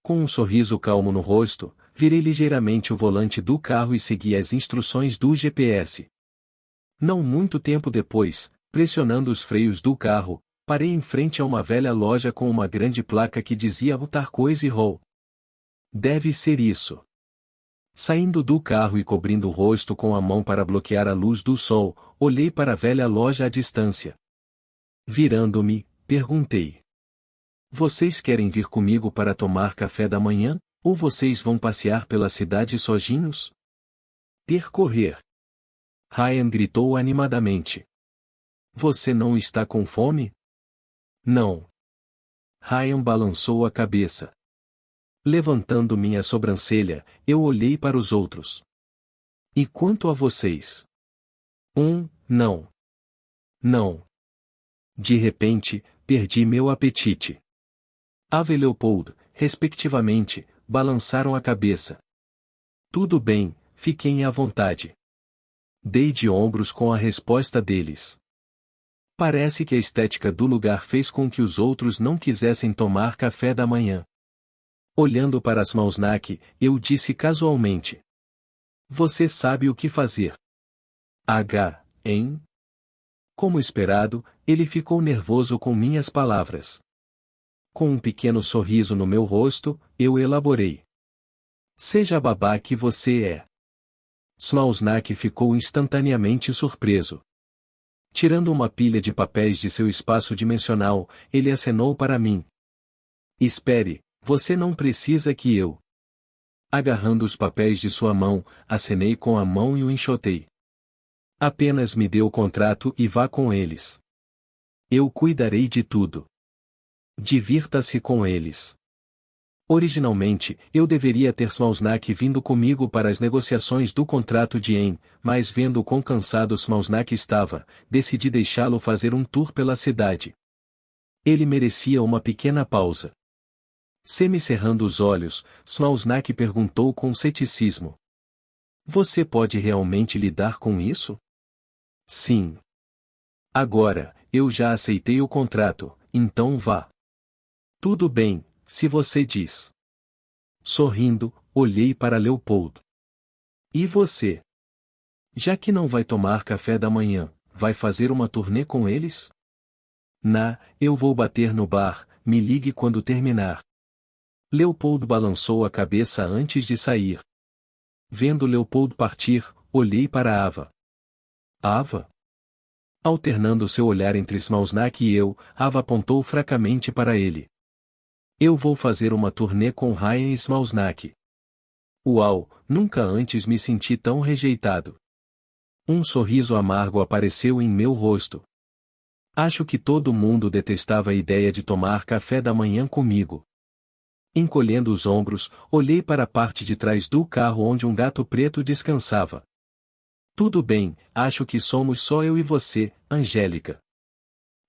Com um sorriso calmo no rosto, virei ligeiramente o volante do carro e segui as instruções do GPS. Não muito tempo depois, pressionando os freios do carro, parei em frente a uma velha loja com uma grande placa que dizia Turquoise Hall. Deve ser isso. Saindo do carro e cobrindo o rosto com a mão para bloquear a luz do sol, olhei para a velha loja à distância. Virando-me, perguntei: Vocês querem vir comigo para tomar café da manhã? Ou vocês vão passear pela cidade sozinhos? Percorrer. Ryan gritou animadamente. Você não está com fome? Não. Ryan balançou a cabeça. Levantando minha sobrancelha, eu olhei para os outros. E quanto a vocês? Não. Não. De repente, perdi meu apetite. Ava e Leopoldo, respectivamente, balançaram a cabeça. Tudo bem, fiquem à vontade. Dei de ombros com a resposta deles. Parece que a estética do lugar fez com que os outros não quisessem tomar café da manhã. Olhando para Smalsnak, eu disse casualmente: Você sabe o que fazer. Hein? Como esperado, ele ficou nervoso com minhas palavras. Com um pequeno sorriso no meu rosto, eu elaborei: Seja a babá que você é. Smalsnak ficou instantaneamente surpreso. Tirando uma pilha de papéis de seu espaço dimensional, ele acenou para mim. Espere, você não precisa que eu. Agarrando os papéis de sua mão, acenei com a mão e o enxotei. Apenas me dê o contrato e vá com eles. Eu cuidarei de tudo. Divirta-se com eles. Originalmente, eu deveria ter Smalsnak vindo comigo para as negociações do contrato de En, mas vendo o quão cansado Smalsnak estava, decidi deixá-lo fazer um tour pela cidade. Ele merecia uma pequena pausa. Semicerrando os olhos, Smalsnak perguntou com ceticismo: Você pode realmente lidar com isso? Sim. Agora, eu já aceitei o contrato, então vá. Tudo bem, se você diz. Sorrindo, olhei para Leopoldo. E você? Já que não vai tomar café da manhã, vai fazer uma turnê com eles? Eu vou bater no bar, me ligue quando terminar. Leopoldo balançou a cabeça antes de sair. Vendo Leopoldo partir, olhei para Ava. Ava? Alternando seu olhar entre Smalsnak e eu, Ava apontou fracamente para ele. Eu vou fazer uma turnê com Ryan e Smalsnak. Uau, nunca antes me senti tão rejeitado. Um sorriso amargo apareceu em meu rosto. Acho que todo mundo detestava a ideia de tomar café da manhã comigo. Encolhendo os ombros, olhei para a parte de trás do carro onde um gato preto descansava. Tudo bem, acho que somos só eu e você, Angélica.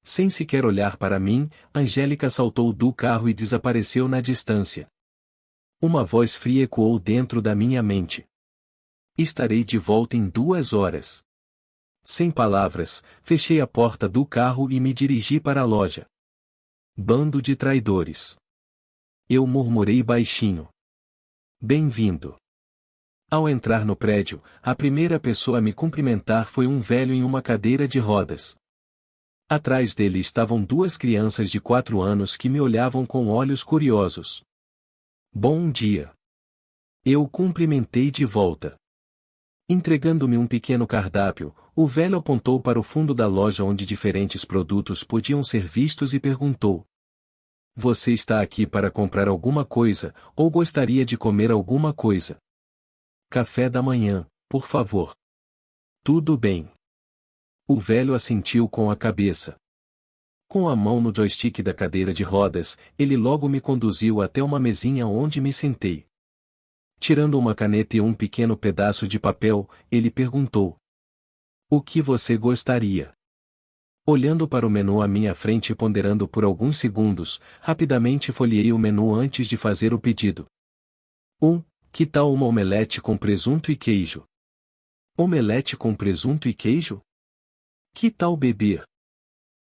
Sem sequer olhar para mim, Angélica saltou do carro e desapareceu na distância. Uma voz fria ecoou dentro da minha mente. Estarei de volta em 2 horas. Sem palavras, fechei a porta do carro e me dirigi para a loja. Bando de traidores. Eu murmurei baixinho. Bem-vindo. Ao entrar no prédio, a primeira pessoa a me cumprimentar foi um velho em uma cadeira de rodas. Atrás dele estavam 2 crianças de 4 anos que me olhavam com olhos curiosos. Bom dia. Eu cumprimentei de volta. Entregando-me um pequeno cardápio, o velho apontou para o fundo da loja onde diferentes produtos podiam ser vistos e perguntou: Você está aqui para comprar alguma coisa, ou gostaria de comer alguma coisa? Café da manhã, por favor. Tudo bem. O velho assentiu com a cabeça. Com a mão no joystick da cadeira de rodas, ele logo me conduziu até uma mesinha onde me sentei. Tirando uma caneta e um pequeno pedaço de papel, ele perguntou: O que você gostaria? Olhando para o menu à minha frente e ponderando por alguns segundos, rapidamente folheei o menu antes de fazer o pedido. Que tal uma omelete com presunto e queijo? Omelete com presunto e queijo? Que tal beber?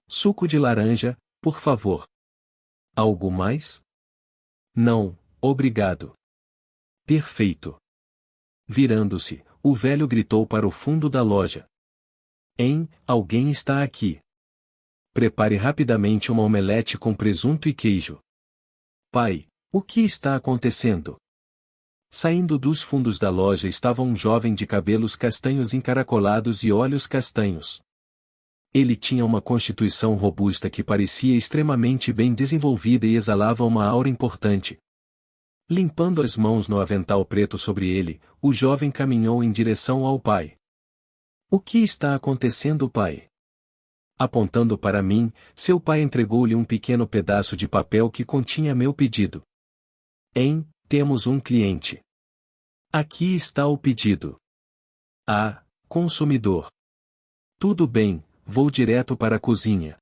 Suco de laranja, por favor. Algo mais? Não, obrigado. Perfeito. Virando-se, o velho gritou para o fundo da loja. Alguém está aqui. Prepare rapidamente uma omelete com presunto e queijo. Pai, o que está acontecendo? Saindo dos fundos da loja estava um jovem de cabelos castanhos encaracolados e olhos castanhos. Ele tinha uma constituição robusta que parecia extremamente bem desenvolvida e exalava uma aura importante. Limpando as mãos no avental preto sobre ele, o jovem caminhou em direção ao pai. O que está acontecendo, pai? Apontando para mim, seu pai entregou-lhe um pequeno pedaço de papel que continha meu pedido. Temos um cliente. Aqui está o pedido. Consumidor. Tudo bem, vou direto para a cozinha.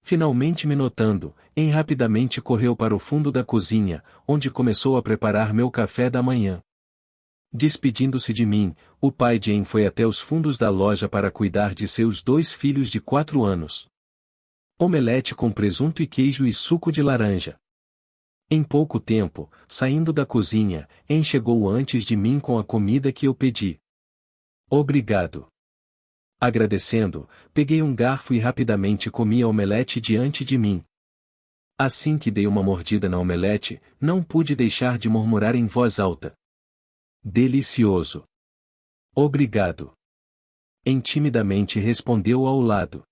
Finalmente me notando, rapidamente correu para o fundo da cozinha, onde começou a preparar meu café da manhã. Despedindo-se de mim, o pai de foi até os fundos da loja para cuidar de seus 2 filhos de 4 anos. Omelete com presunto e queijo e suco de laranja. Em pouco tempo, saindo da cozinha, chegou antes de mim com a comida que eu pedi. Obrigado. Agradecendo, peguei um garfo e rapidamente comi a omelete diante de mim. Assim que dei uma mordida na omelete, não pude deixar de murmurar em voz alta. Delicioso. Obrigado. Timidamente respondeu ao lado.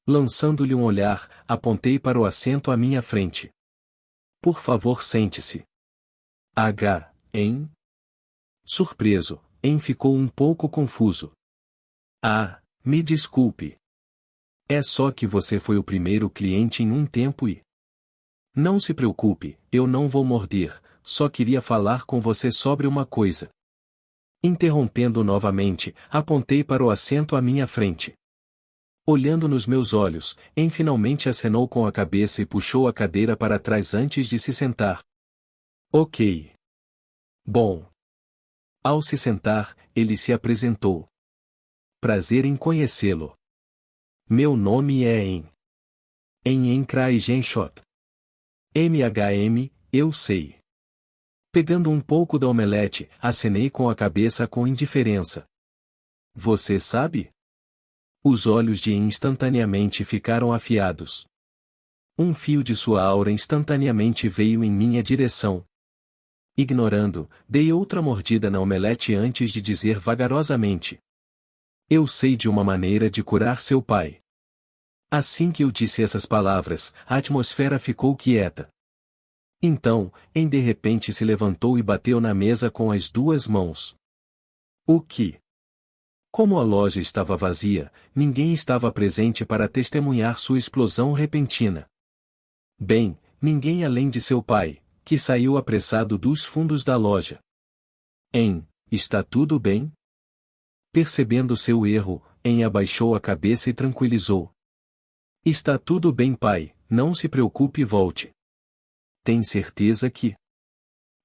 Lançando-lhe um olhar, apontei para o assento à minha frente. Por favor, sente-se. Surpreso, ficou um pouco confuso. Me desculpe. É só que você foi o primeiro cliente em um tempo e... Não se preocupe, eu não vou morder, só queria falar com você sobre uma coisa. Interrompendo novamente, apontei para o assento à minha frente. Olhando nos meus olhos, finalmente acenou com a cabeça e puxou a cadeira para trás antes de se sentar. Ok. Bom. Ao se sentar, ele se apresentou. Prazer em conhecê-lo. Meu nome é Enkrai Genshot. Eu sei. Pegando um pouco da omelete, acenei com a cabeça com indiferença. Você sabe? Os olhos de instantaneamente ficaram afiados. Um fio de sua aura instantaneamente veio em minha direção. Ignorando, dei outra mordida na omelete antes de dizer vagarosamente. Eu sei de uma maneira de curar seu pai. Assim que eu disse essas palavras, a atmosfera ficou quieta. Então, de repente se levantou e bateu na mesa com as 2 mãos. O que? Como a loja estava vazia, ninguém estava presente para testemunhar sua explosão repentina. Ninguém além de seu pai, que saiu apressado dos fundos da loja. Está tudo bem? Percebendo seu erro, abaixou a cabeça e tranquilizou. Está tudo bem, pai, não se preocupe e volte. Tem certeza que?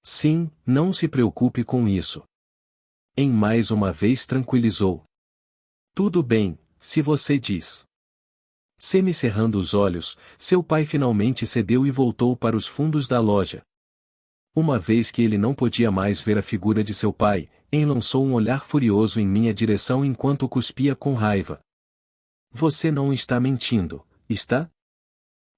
Sim, não se preocupe com isso. Em mais uma vez tranquilizou. Tudo bem, se você diz. Semi-cerrando os olhos, seu pai finalmente cedeu e voltou para os fundos da loja. Uma vez que ele não podia mais ver a figura de seu pai, En lançou um olhar furioso em minha direção enquanto cuspia com raiva. Você não está mentindo, está?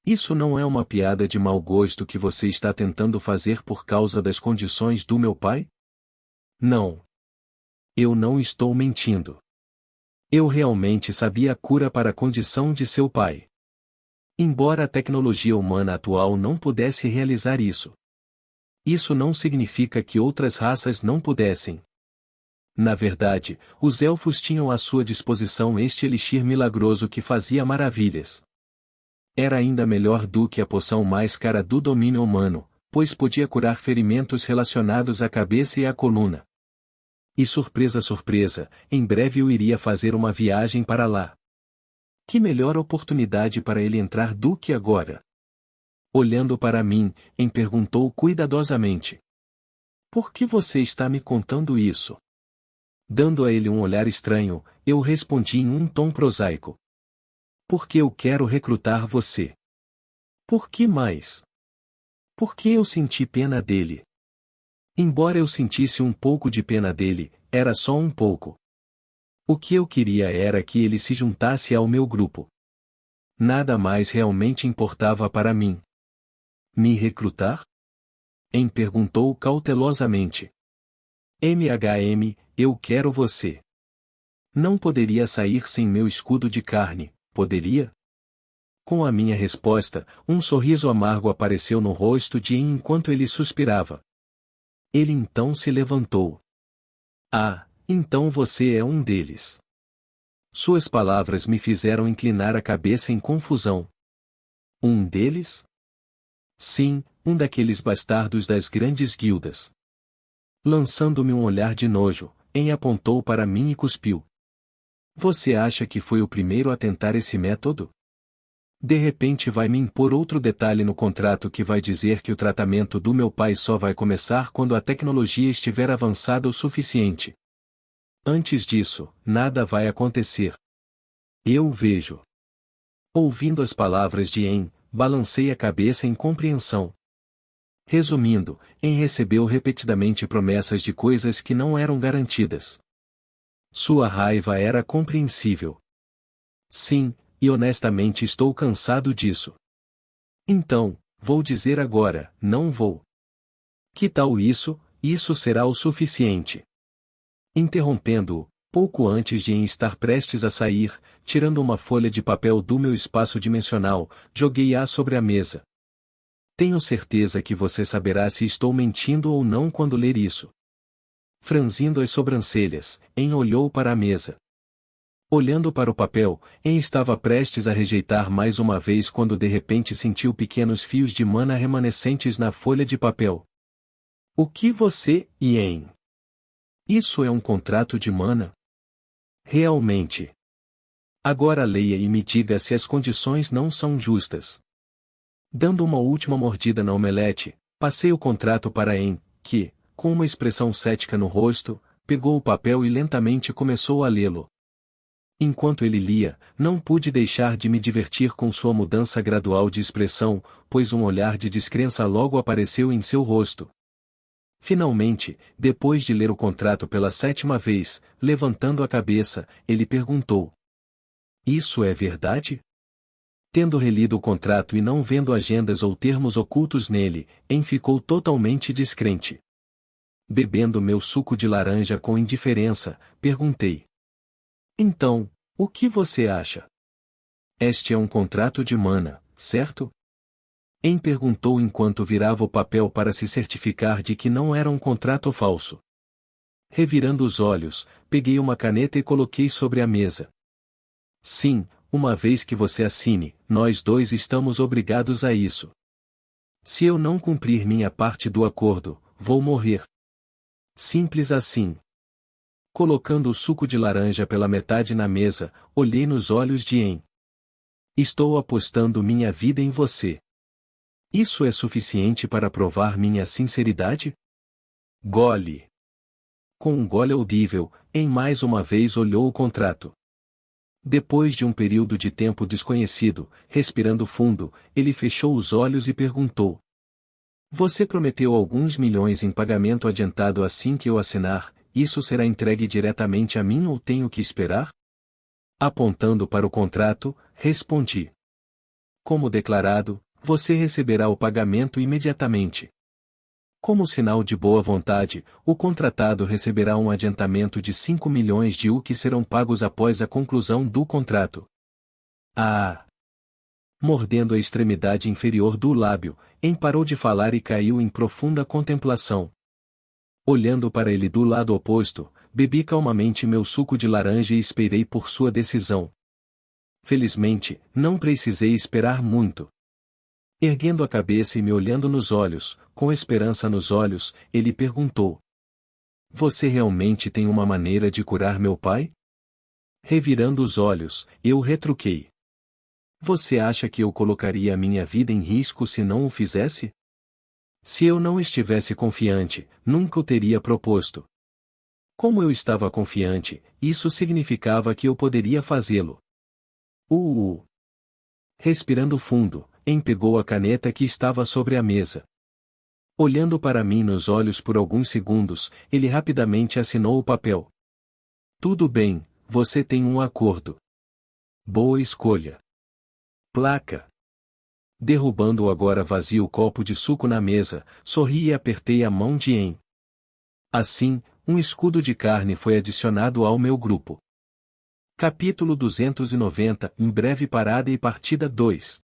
Isso não é uma piada de mau gosto que você está tentando fazer por causa das condições do meu pai? Não. Eu não estou mentindo. Eu realmente sabia a cura para a condição de seu pai. Embora a tecnologia humana atual não pudesse realizar isso. Isso não significa que outras raças não pudessem. Na verdade, os elfos tinham à sua disposição este elixir milagroso que fazia maravilhas. Era ainda melhor do que a poção mais cara do domínio humano, pois podia curar ferimentos relacionados à cabeça e à coluna. E surpresa surpresa, em breve eu iria fazer uma viagem para lá. Que melhor oportunidade para ele entrar do que agora? Olhando para mim, En perguntou cuidadosamente. Por que você está me contando isso? Dando a ele um olhar estranho, eu respondi em um tom prosaico. Porque eu quero recrutar você. Por que mais? Porque eu senti pena dele. Embora eu sentisse um pouco de pena dele, era só um pouco. O que eu queria era que ele se juntasse ao meu grupo. Nada mais realmente importava para mim. Me recrutar? En perguntou cautelosamente. Eu quero você. Não poderia sair sem meu escudo de carne, poderia? Com a minha resposta, um sorriso amargo apareceu no rosto de En enquanto ele suspirava. Ele então se levantou. Ah, então você é um deles. Suas palavras me fizeram inclinar a cabeça em confusão. Um deles? Sim, um daqueles bastardos das grandes guildas. Lançando-me um olhar de nojo, En apontou para mim e cuspiu. Você acha que foi o primeiro a tentar esse método? De repente vai me impor outro detalhe no contrato que vai dizer que o tratamento do meu pai só vai começar quando a tecnologia estiver avançada o suficiente. Antes disso, nada vai acontecer. Eu vejo. Ouvindo as palavras de En, balancei a cabeça em compreensão. Resumindo, En recebeu repetidamente promessas de coisas que não eram garantidas. Sua raiva era compreensível. Sim, e honestamente estou cansado disso. Então, vou dizer agora, não vou. Que tal isso? Isso será o suficiente. Interrompendo-o, pouco antes de En estar prestes a sair, tirando uma folha de papel do meu espaço dimensional, joguei-a sobre a mesa. Tenho certeza que você saberá se estou mentindo ou não quando ler isso. Franzindo as sobrancelhas, En olhou para a mesa. Olhando para o papel, En estava prestes a rejeitar mais uma vez quando de repente sentiu pequenos fios de mana remanescentes na folha de papel. O que você, En? Isso é um contrato de mana? Realmente. Agora leia e me diga se as condições não são justas. Dando uma última mordida na omelete, passei o contrato para En, que, com uma expressão cética no rosto, pegou o papel e lentamente começou a lê-lo. Enquanto ele lia, não pude deixar de me divertir com sua mudança gradual de expressão, pois um olhar de descrença logo apareceu em seu rosto. Finalmente, depois de ler o contrato pela 7ª vez, levantando a cabeça, ele perguntou: Isso é verdade? Tendo relido o contrato e não vendo agendas ou termos ocultos nele, En ficou totalmente descrente. Bebendo meu suco de laranja com indiferença, perguntei: Então, o que você acha? Este é um contrato de mana, certo? En perguntou enquanto virava o papel para se certificar de que não era um contrato falso. Revirando os olhos, peguei uma caneta e coloquei sobre a mesa. Sim, uma vez que você assine, nós dois estamos obrigados a isso. Se eu não cumprir minha parte do acordo, vou morrer. Simples assim. Colocando o suco de laranja pela metade na mesa, olhei nos olhos de En. Estou apostando minha vida em você. Isso é suficiente para provar minha sinceridade? Gole. Com um gole audível, em mais uma vez olhou o contrato. Depois de um período de tempo desconhecido, respirando fundo, ele fechou os olhos e perguntou: Você prometeu alguns milhões em pagamento adiantado assim que eu assinar, isso será entregue diretamente a mim ou tenho que esperar? Apontando para o contrato, respondi: Como declarado, você receberá o pagamento imediatamente. Como sinal de boa vontade, o contratado receberá um adiantamento de 5 milhões de U que serão pagos após a conclusão do contrato. Ah! Mordendo a extremidade inferior do lábio, parou de falar e caiu em profunda contemplação. Olhando para ele do lado oposto, bebi calmamente meu suco de laranja e esperei por sua decisão. Felizmente, não precisei esperar muito. Erguendo a cabeça e me olhando nos olhos, com esperança nos olhos, ele perguntou: Você realmente tem uma maneira de curar meu pai? Revirando os olhos, eu retruquei: Você acha que eu colocaria a minha vida em risco se não o fizesse? Se eu não estivesse confiante, nunca o teria proposto. Como eu estava confiante, isso significava que eu poderia fazê-lo. Respirando fundo, pegou a caneta que estava sobre a mesa. Olhando para mim nos olhos por alguns segundos, ele rapidamente assinou o papel. Tudo bem, você tem um acordo. Boa escolha. Placa. Derrubando o agora vazio copo de suco na mesa, sorri e apertei a mão de En. Assim, um escudo de carne foi adicionado ao meu grupo. Capítulo 290, em breve parada e partida 2.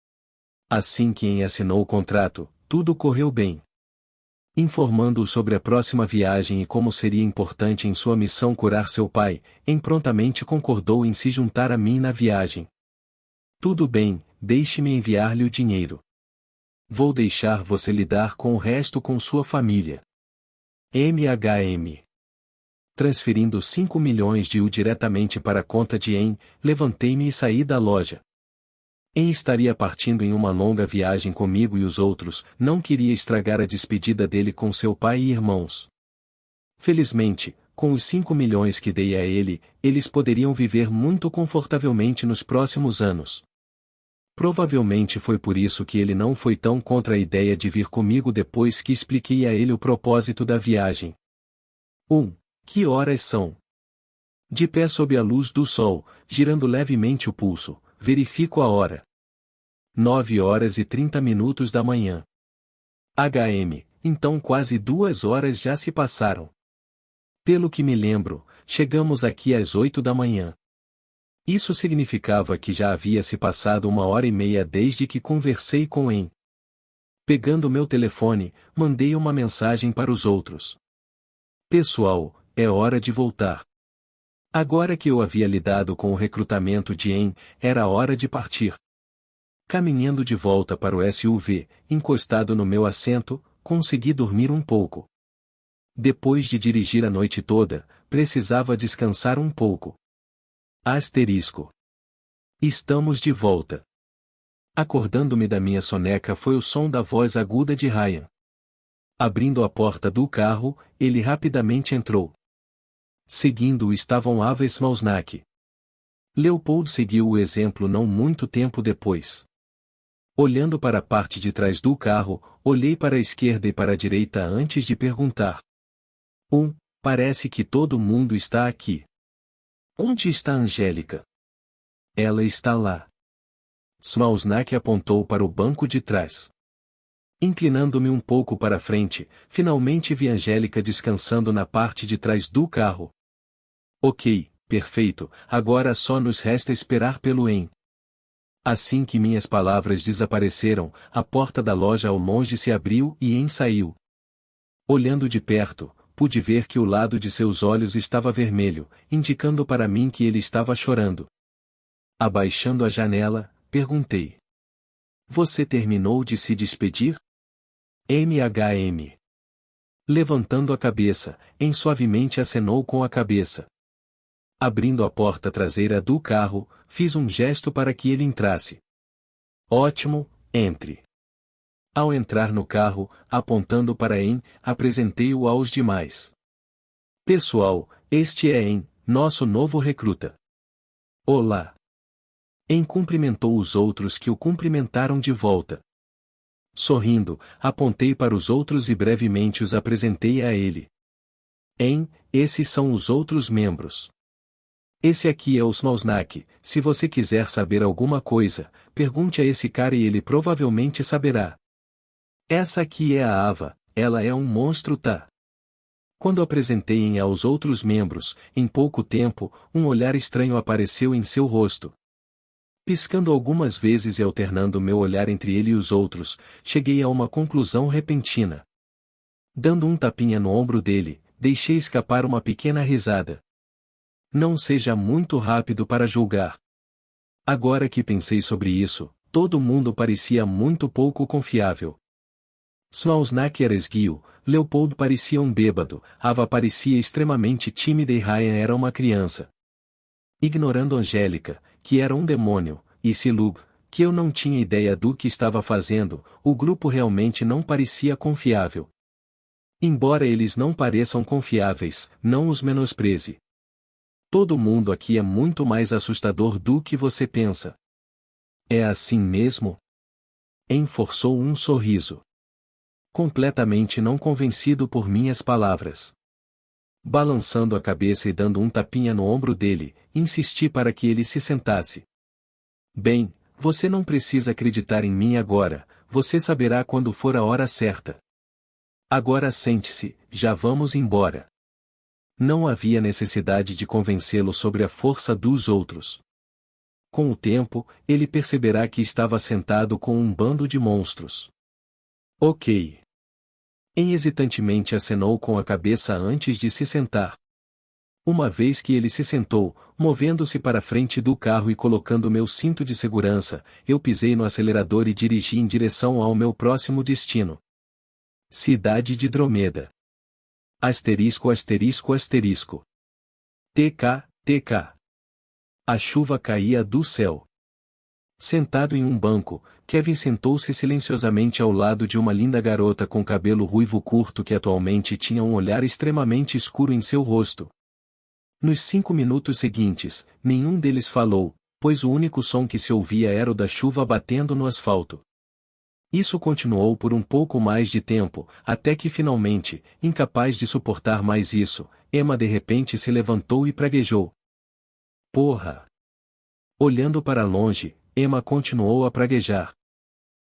Assim que En assinou o contrato, tudo correu bem. Informando-o sobre a próxima viagem e como seria importante em sua missão curar seu pai, En prontamente concordou em se juntar a mim na viagem. Tudo bem, deixe-me enviar-lhe o dinheiro. Vou deixar você lidar com o resto com sua família. MHM. Transferindo 5 milhões de U diretamente para a conta de En, levantei-me e saí da loja. En estaria partindo em uma longa viagem comigo e os outros, não queria estragar a despedida dele com seu pai e irmãos. Felizmente, com os 5 milhões que dei a ele, eles poderiam viver muito confortavelmente nos próximos anos. Provavelmente foi por isso que ele não foi tão contra a ideia de vir comigo depois que expliquei a ele o propósito da viagem. Que horas são? De pé sob a luz do sol, girando levemente o pulso, verifico a hora. 9h30 da manhã. Então quase 2 horas já se passaram. Pelo que me lembro, chegamos aqui às 8 da manhã. Isso significava que já havia se passado 1h30 desde que conversei com En. Pegando meu telefone, mandei uma mensagem para os outros. Pessoal, é hora de voltar. Agora que eu havia lidado com o recrutamento de En, era hora de partir. Caminhando de volta para o SUV, encostado no meu assento, consegui dormir um pouco. Depois de dirigir a noite toda, precisava descansar um pouco. Estamos de volta. Acordando-me da minha soneca foi o som da voz aguda de Ryan. Abrindo a porta do carro, ele rapidamente entrou. Seguindo-o estavam Ava e Smalsnak. Leopold seguiu o exemplo não muito tempo depois. Olhando para a parte de trás do carro, olhei para a esquerda e para a direita antes de perguntar. Parece que todo mundo está aqui. Onde está Angélica? Ela está lá. Smalsnak apontou para o banco de trás. Inclinando-me um pouco para frente, finalmente vi Angélica descansando na parte de trás do carro. Ok, perfeito, agora só nos resta esperar pelo En. Assim que minhas palavras desapareceram, a porta da loja ao longe se abriu e En saiu. Olhando de perto, pude ver que o lado de seus olhos estava vermelho, indicando para mim que ele estava chorando. Abaixando a janela, perguntei. Você terminou de se despedir? MHM. Levantando a cabeça, En suavemente acenou com a cabeça. Abrindo a porta traseira do carro, fiz um gesto para que ele entrasse. Ótimo, entre. Ao entrar no carro, apontando para En, apresentei-o aos demais. Pessoal, este é En, nosso novo recruta. Olá! En cumprimentou os outros que o cumprimentaram de volta. Sorrindo, apontei para os outros e brevemente os apresentei a ele. En, esses são os outros membros. Esse aqui é o Smalsnak. Se você quiser saber alguma coisa, pergunte a esse cara e ele provavelmente saberá. Essa aqui é a Ava, ela é um monstro, tá? Quando apresentei-em aos outros membros, em pouco tempo, um olhar estranho apareceu em seu rosto. Piscando algumas vezes e alternando meu olhar entre ele e os outros, cheguei a uma conclusão repentina. Dando um tapinha no ombro dele, deixei escapar uma pequena risada. Não seja muito rápido para julgar. Agora que pensei sobre isso, todo mundo parecia muito pouco confiável. Smalsnak era esguio, Leopold parecia um bêbado, Ava parecia extremamente tímida e Ryan era uma criança. Ignorando Angélica, que era um demônio, e Silug, que eu não tinha ideia do que estava fazendo, o grupo realmente não parecia confiável. Embora eles não pareçam confiáveis, não os menospreze. Todo mundo aqui é muito mais assustador do que você pensa. É assim mesmo? En forçou um sorriso. Completamente não convencido por minhas palavras. Balançando a cabeça e dando um tapinha no ombro dele, insisti para que ele se sentasse. Bem, você não precisa acreditar em mim agora, você saberá quando for a hora certa. Agora sente-se, já vamos embora. Não havia necessidade de convencê-lo sobre a força dos outros. Com o tempo, ele perceberá que estava sentado com um bando de monstros. Ok. En hesitantemente acenou com a cabeça antes de se sentar. Uma vez que ele se sentou, movendo-se para a frente do carro e colocando meu cinto de segurança, eu pisei no acelerador e dirigi em direção ao meu próximo destino. Cidade de Dromeda. Asterisco asterisco asterisco. TK, TK. A chuva caía do céu. Sentado em um banco, Kevin sentou-se silenciosamente ao lado de uma linda garota com cabelo ruivo curto que atualmente tinha um olhar extremamente escuro em seu rosto. Nos 5 minutos seguintes, nenhum deles falou, pois o único som que se ouvia era o da chuva batendo no asfalto. Isso continuou por um pouco mais de tempo, até que finalmente, incapaz de suportar mais isso, Emma de repente se levantou e praguejou. Porra! Olhando para longe, Emma continuou a praguejar.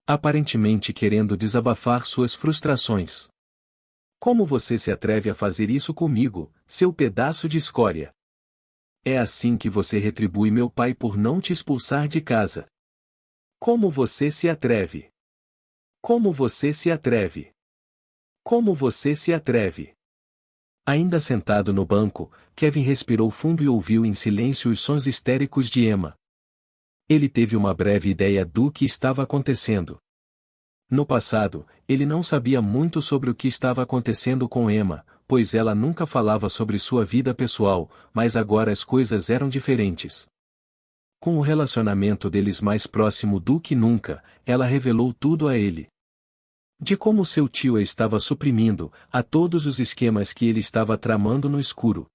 Aparentemente querendo desabafar suas frustrações. Como você se atreve a fazer isso comigo, seu pedaço de escória? É assim que você retribui meu pai por não te expulsar de casa. Como você se atreve? Como você se atreve? Como você se atreve? Ainda sentado no banco, Kevin respirou fundo e ouviu em silêncio os sons histéricos de Emma. Ele teve uma breve ideia do que estava acontecendo. No passado, ele não sabia muito sobre o que estava acontecendo com Emma, pois ela nunca falava sobre sua vida pessoal, mas agora as coisas eram diferentes. Com o relacionamento deles mais próximo do que nunca, ela revelou tudo a ele. De como seu tio a estava suprimindo, a todos os esquemas que ele estava tramando no escuro.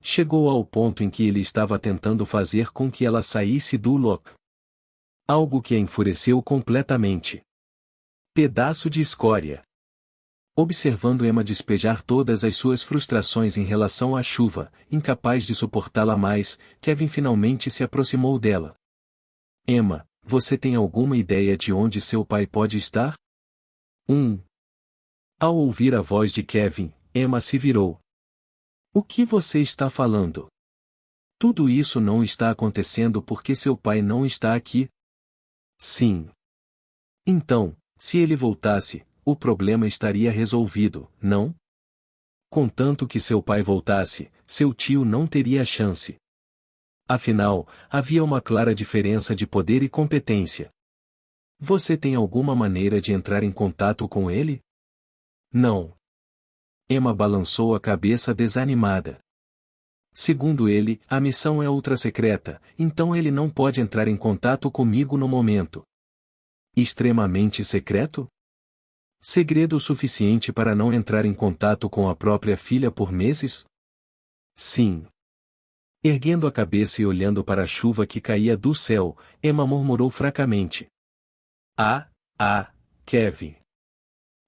Chegou ao ponto em que ele estava tentando fazer com que ela saísse do Loch. Algo que a enfureceu completamente. Pedaço de escória. Observando Emma despejar todas as suas frustrações em relação à chuva, incapaz de suportá-la mais, Kevin finalmente se aproximou dela. Emma, você tem alguma ideia de onde seu pai pode estar? Ao ouvir a voz de Kevin, Emma se virou. O que você está falando? Tudo isso não está acontecendo porque seu pai não está aqui? Sim. Então, se ele voltasse, o problema estaria resolvido, não? Contanto que seu pai voltasse, seu tio não teria chance. Afinal, havia uma clara diferença de poder e competência. Você tem alguma maneira de entrar em contato com ele? Não. Emma balançou a cabeça desanimada. Segundo ele, a missão é ultra-secreta, então ele não pode entrar em contato comigo no momento. Extremamente secreto? Segredo suficiente para não entrar em contato com a própria filha por meses? Sim. Erguendo a cabeça e olhando para a chuva que caía do céu, Emma murmurou fracamente. Kevin.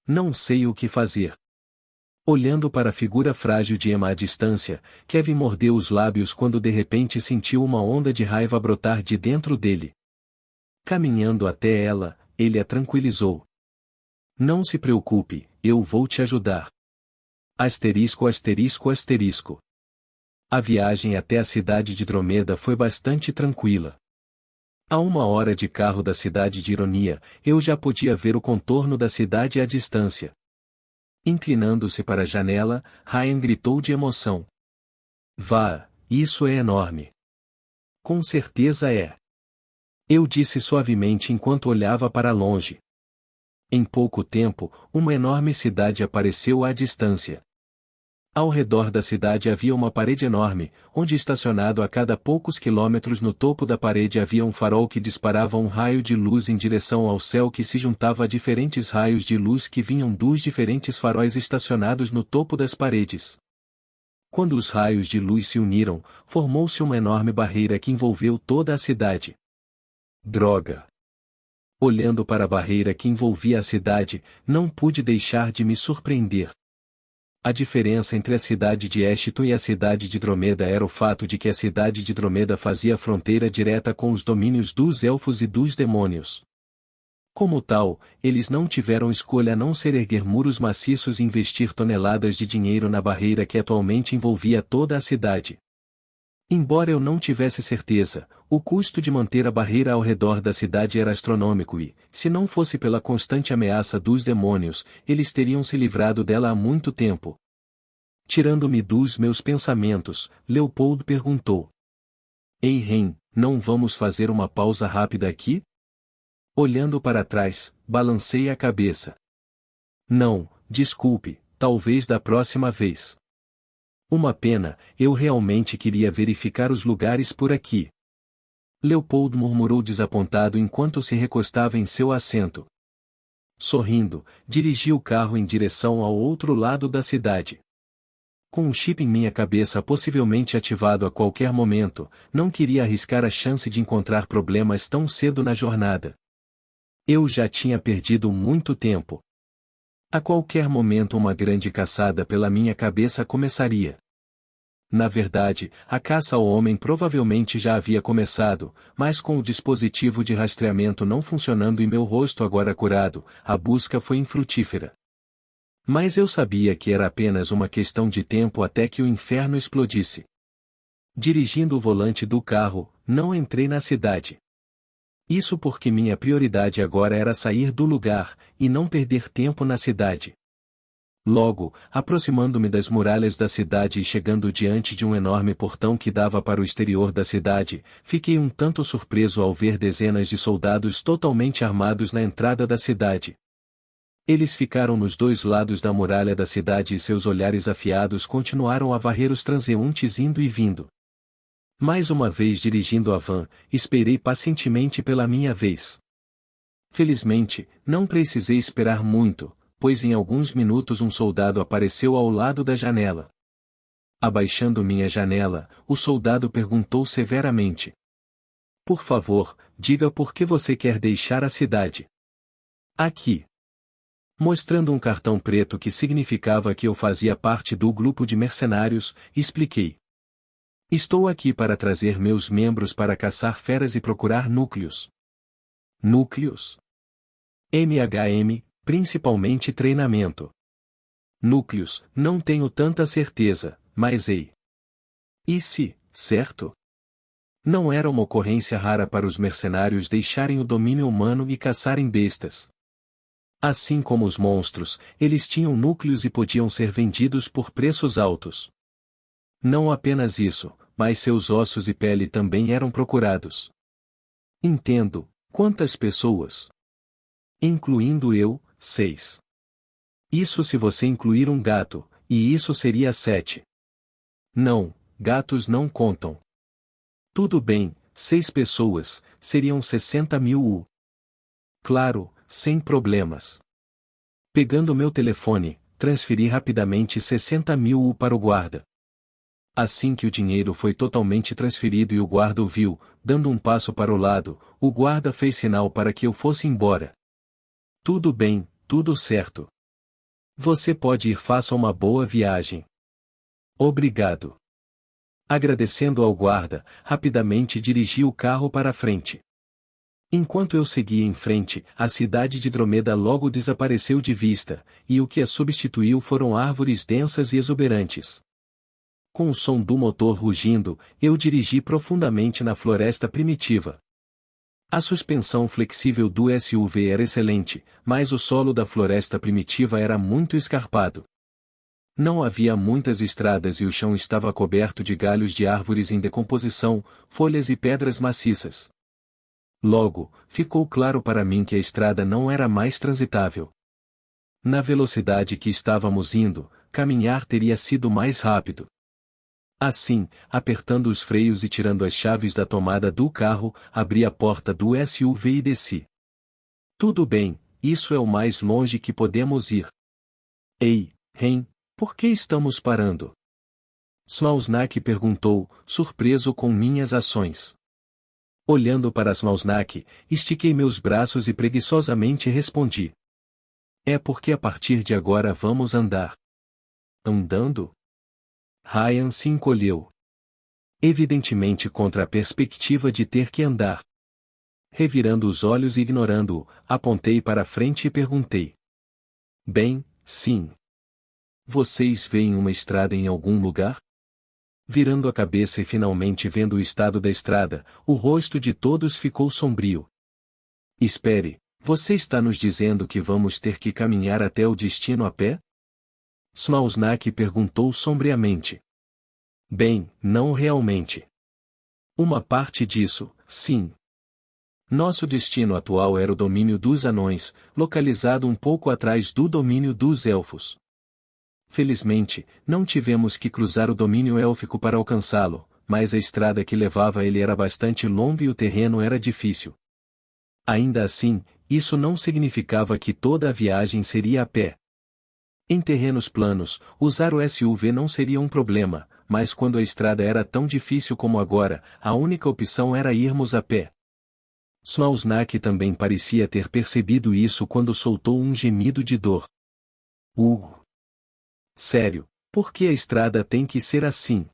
Não sei o que fazer. Olhando para a figura frágil de Emma à distância, Kevin mordeu os lábios quando de repente sentiu uma onda de raiva brotar de dentro dele. Caminhando até ela, ele a tranquilizou. Não se preocupe, eu vou te ajudar. Asterisco asterisco asterisco. A viagem até a cidade de Dromeda foi bastante tranquila. A 1 hora de carro da cidade de Ironia, eu já podia ver o contorno da cidade à distância. Inclinando-se para a janela, Ryan gritou de emoção. Vá, isso é enorme. Com certeza é. Eu disse suavemente enquanto olhava para longe. Em pouco tempo, uma enorme cidade apareceu à distância. Ao redor da cidade havia uma parede enorme, onde estacionado a cada poucos quilômetros no topo da parede havia um farol que disparava um raio de luz em direção ao céu que se juntava a diferentes raios de luz que vinham dos diferentes faróis estacionados no topo das paredes. Quando os raios de luz se uniram, formou-se uma enorme barreira que envolveu toda a cidade. Droga! Olhando para a barreira que envolvia a cidade, não pude deixar de me surpreender. A diferença entre a cidade de Eshiton e a cidade de Dromeda era o fato de que a cidade de Dromeda fazia fronteira direta com os domínios dos elfos e dos demônios. Como tal, eles não tiveram escolha a não ser erguer muros maciços e investir toneladas de dinheiro na barreira que atualmente envolvia toda a cidade. Embora eu não tivesse certeza, o custo de manter a barreira ao redor da cidade era astronômico e, se não fosse pela constante ameaça dos demônios, eles teriam se livrado dela há muito tempo. Tirando-me dos meus pensamentos, Leopold perguntou. Ei Ren, não vamos fazer uma pausa rápida aqui? Olhando para trás, balancei a cabeça. Não, desculpe, talvez da próxima vez. Uma pena, eu realmente queria verificar os lugares por aqui. Leopold murmurou desapontado enquanto se recostava em seu assento. Sorrindo, dirigi o carro em direção ao outro lado da cidade. Com um chip em minha cabeça possivelmente ativado a qualquer momento, não queria arriscar a chance de encontrar problemas tão cedo na jornada. Eu já tinha perdido muito tempo. A qualquer momento uma grande caçada pela minha cabeça começaria. Na verdade, a caça ao homem provavelmente já havia começado, mas com o dispositivo de rastreamento não funcionando e meu rosto agora curado, a busca foi infrutífera. Mas eu sabia que era apenas uma questão de tempo até que o inferno explodisse. Dirigindo o volante do carro, não entrei na cidade. Isso porque minha prioridade agora era sair do lugar, e não perder tempo na cidade. Logo, aproximando-me das muralhas da cidade e chegando diante de um enorme portão que dava para o exterior da cidade, fiquei um tanto surpreso ao ver dezenas de soldados totalmente armados na entrada da cidade. Eles ficaram nos dois lados da muralha da cidade e seus olhares afiados continuaram a varrer os transeuntes indo e vindo. Mais uma vez dirigindo a van, esperei pacientemente pela minha vez. Felizmente, não precisei esperar muito, pois em alguns minutos um soldado apareceu ao lado da janela. Abaixando minha janela, o soldado perguntou severamente. Por favor, diga por que você quer deixar a cidade. Aqui. Mostrando um cartão preto que significava que eu fazia parte do grupo de mercenários, expliquei. Estou aqui para trazer meus membros para caçar feras e procurar núcleos. Núcleos? MHM, principalmente treinamento. Núcleos, não tenho tanta certeza, mas ei. E se, certo? Não era uma ocorrência rara para os mercenários deixarem o domínio humano e caçarem bestas. Assim como os monstros, eles tinham núcleos e podiam ser vendidos por preços altos. Não apenas isso, mas seus ossos e pele também eram procurados. Entendo, quantas pessoas? Incluindo eu, 6. Isso se você incluir um gato, e isso seria 7. Não, gatos não contam. Tudo bem, 6 pessoas, seriam 60.000 U. Claro, sem problemas. Pegando meu telefone, transferi rapidamente 60.000 para o guarda. Assim que o dinheiro foi totalmente transferido e o guarda o viu, dando um passo para o lado, o guarda fez sinal para que eu fosse embora. Tudo bem, tudo certo. Você pode ir, faça uma boa viagem. Obrigado. Agradecendo ao guarda, rapidamente dirigi o carro para a frente. Enquanto eu seguia em frente, a cidade de Dromeda logo desapareceu de vista, e o que a substituiu foram árvores densas e exuberantes. Com o som do motor rugindo, eu dirigi profundamente na floresta primitiva. A suspensão flexível do SUV era excelente, mas o solo da floresta primitiva era muito escarpado. Não havia muitas estradas e o chão estava coberto de galhos de árvores em decomposição, folhas e pedras maciças. Logo, ficou claro para mim que a estrada não era mais transitável. Na velocidade que estávamos indo, caminhar teria sido mais rápido. Assim, apertando os freios e tirando as chaves da tomada do carro, abri a porta do SUV e desci. Tudo bem, isso é o mais longe que podemos ir. Ei, Ren, por que estamos parando? Smausnak perguntou, surpreso com minhas ações. Olhando para Smausnak, estiquei meus braços e preguiçosamente respondi. É porque a partir de agora vamos andar. Andando? Ryan se encolheu. Evidentemente contra a perspectiva de ter que andar. Revirando os olhos e ignorando-o, apontei para frente e perguntei. Bem, sim. Vocês veem uma estrada em algum lugar? Virando a cabeça e finalmente vendo o estado da estrada, o rosto de todos ficou sombrio. Espere, você está nos dizendo que vamos ter que caminhar até o destino a pé? Smausnak perguntou sombriamente. Bem, não realmente. Uma parte disso, sim. Nosso destino atual era o domínio dos anões, localizado um pouco atrás do domínio dos elfos. Felizmente, não tivemos que cruzar o domínio élfico para alcançá-lo, mas a estrada que levava a ele era bastante longa e o terreno era difícil. Ainda assim, isso não significava que toda a viagem seria a pé. Em terrenos planos, usar o SUV não seria um problema, mas quando a estrada era tão difícil como agora, a única opção era irmos a pé. Smausnak também parecia ter percebido isso quando soltou um gemido de dor. Sério, por que a estrada tem que ser assim?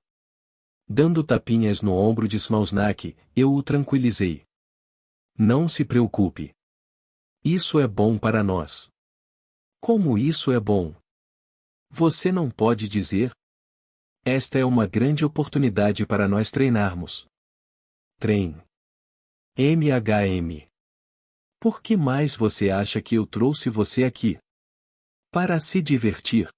Dando tapinhas no ombro de Smausnak, eu o tranquilizei. Não se preocupe. Isso é bom para nós. Como isso é bom? Você não pode dizer? Esta é uma grande oportunidade para nós treinarmos. MHM. Por que mais você acha que eu trouxe você aqui? Para se divertir.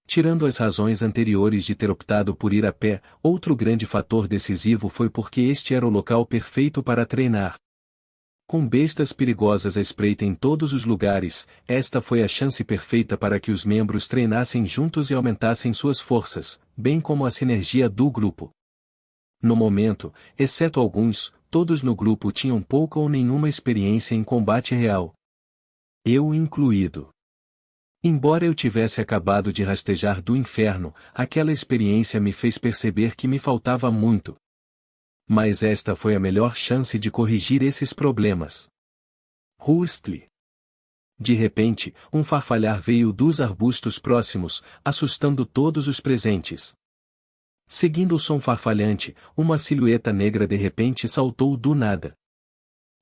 Tirando as razões anteriores de ter optado por ir a pé, outro grande fator decisivo foi porque este era o local perfeito para treinar. Com bestas perigosas à espreita em todos os lugares, esta foi a chance perfeita para que os membros treinassem juntos e aumentassem suas forças, bem como a sinergia do grupo. No momento, exceto alguns, todos no grupo tinham pouca ou nenhuma experiência em combate real. Eu incluído. Embora eu tivesse acabado de rastejar do inferno, aquela experiência me fez perceber que me faltava muito. Mas esta foi a melhor chance de corrigir esses problemas. Hustli. De repente, um farfalhar veio dos arbustos próximos, assustando todos os presentes. Seguindo o som farfalhante, uma silhueta negra de repente saltou do nada.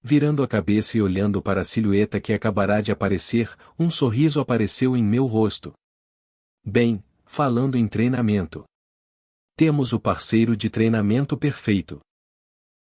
Virando a cabeça e olhando para a silhueta que acabará de aparecer, um sorriso apareceu em meu rosto. Bem, falando em treinamento. Temos o parceiro de treinamento perfeito.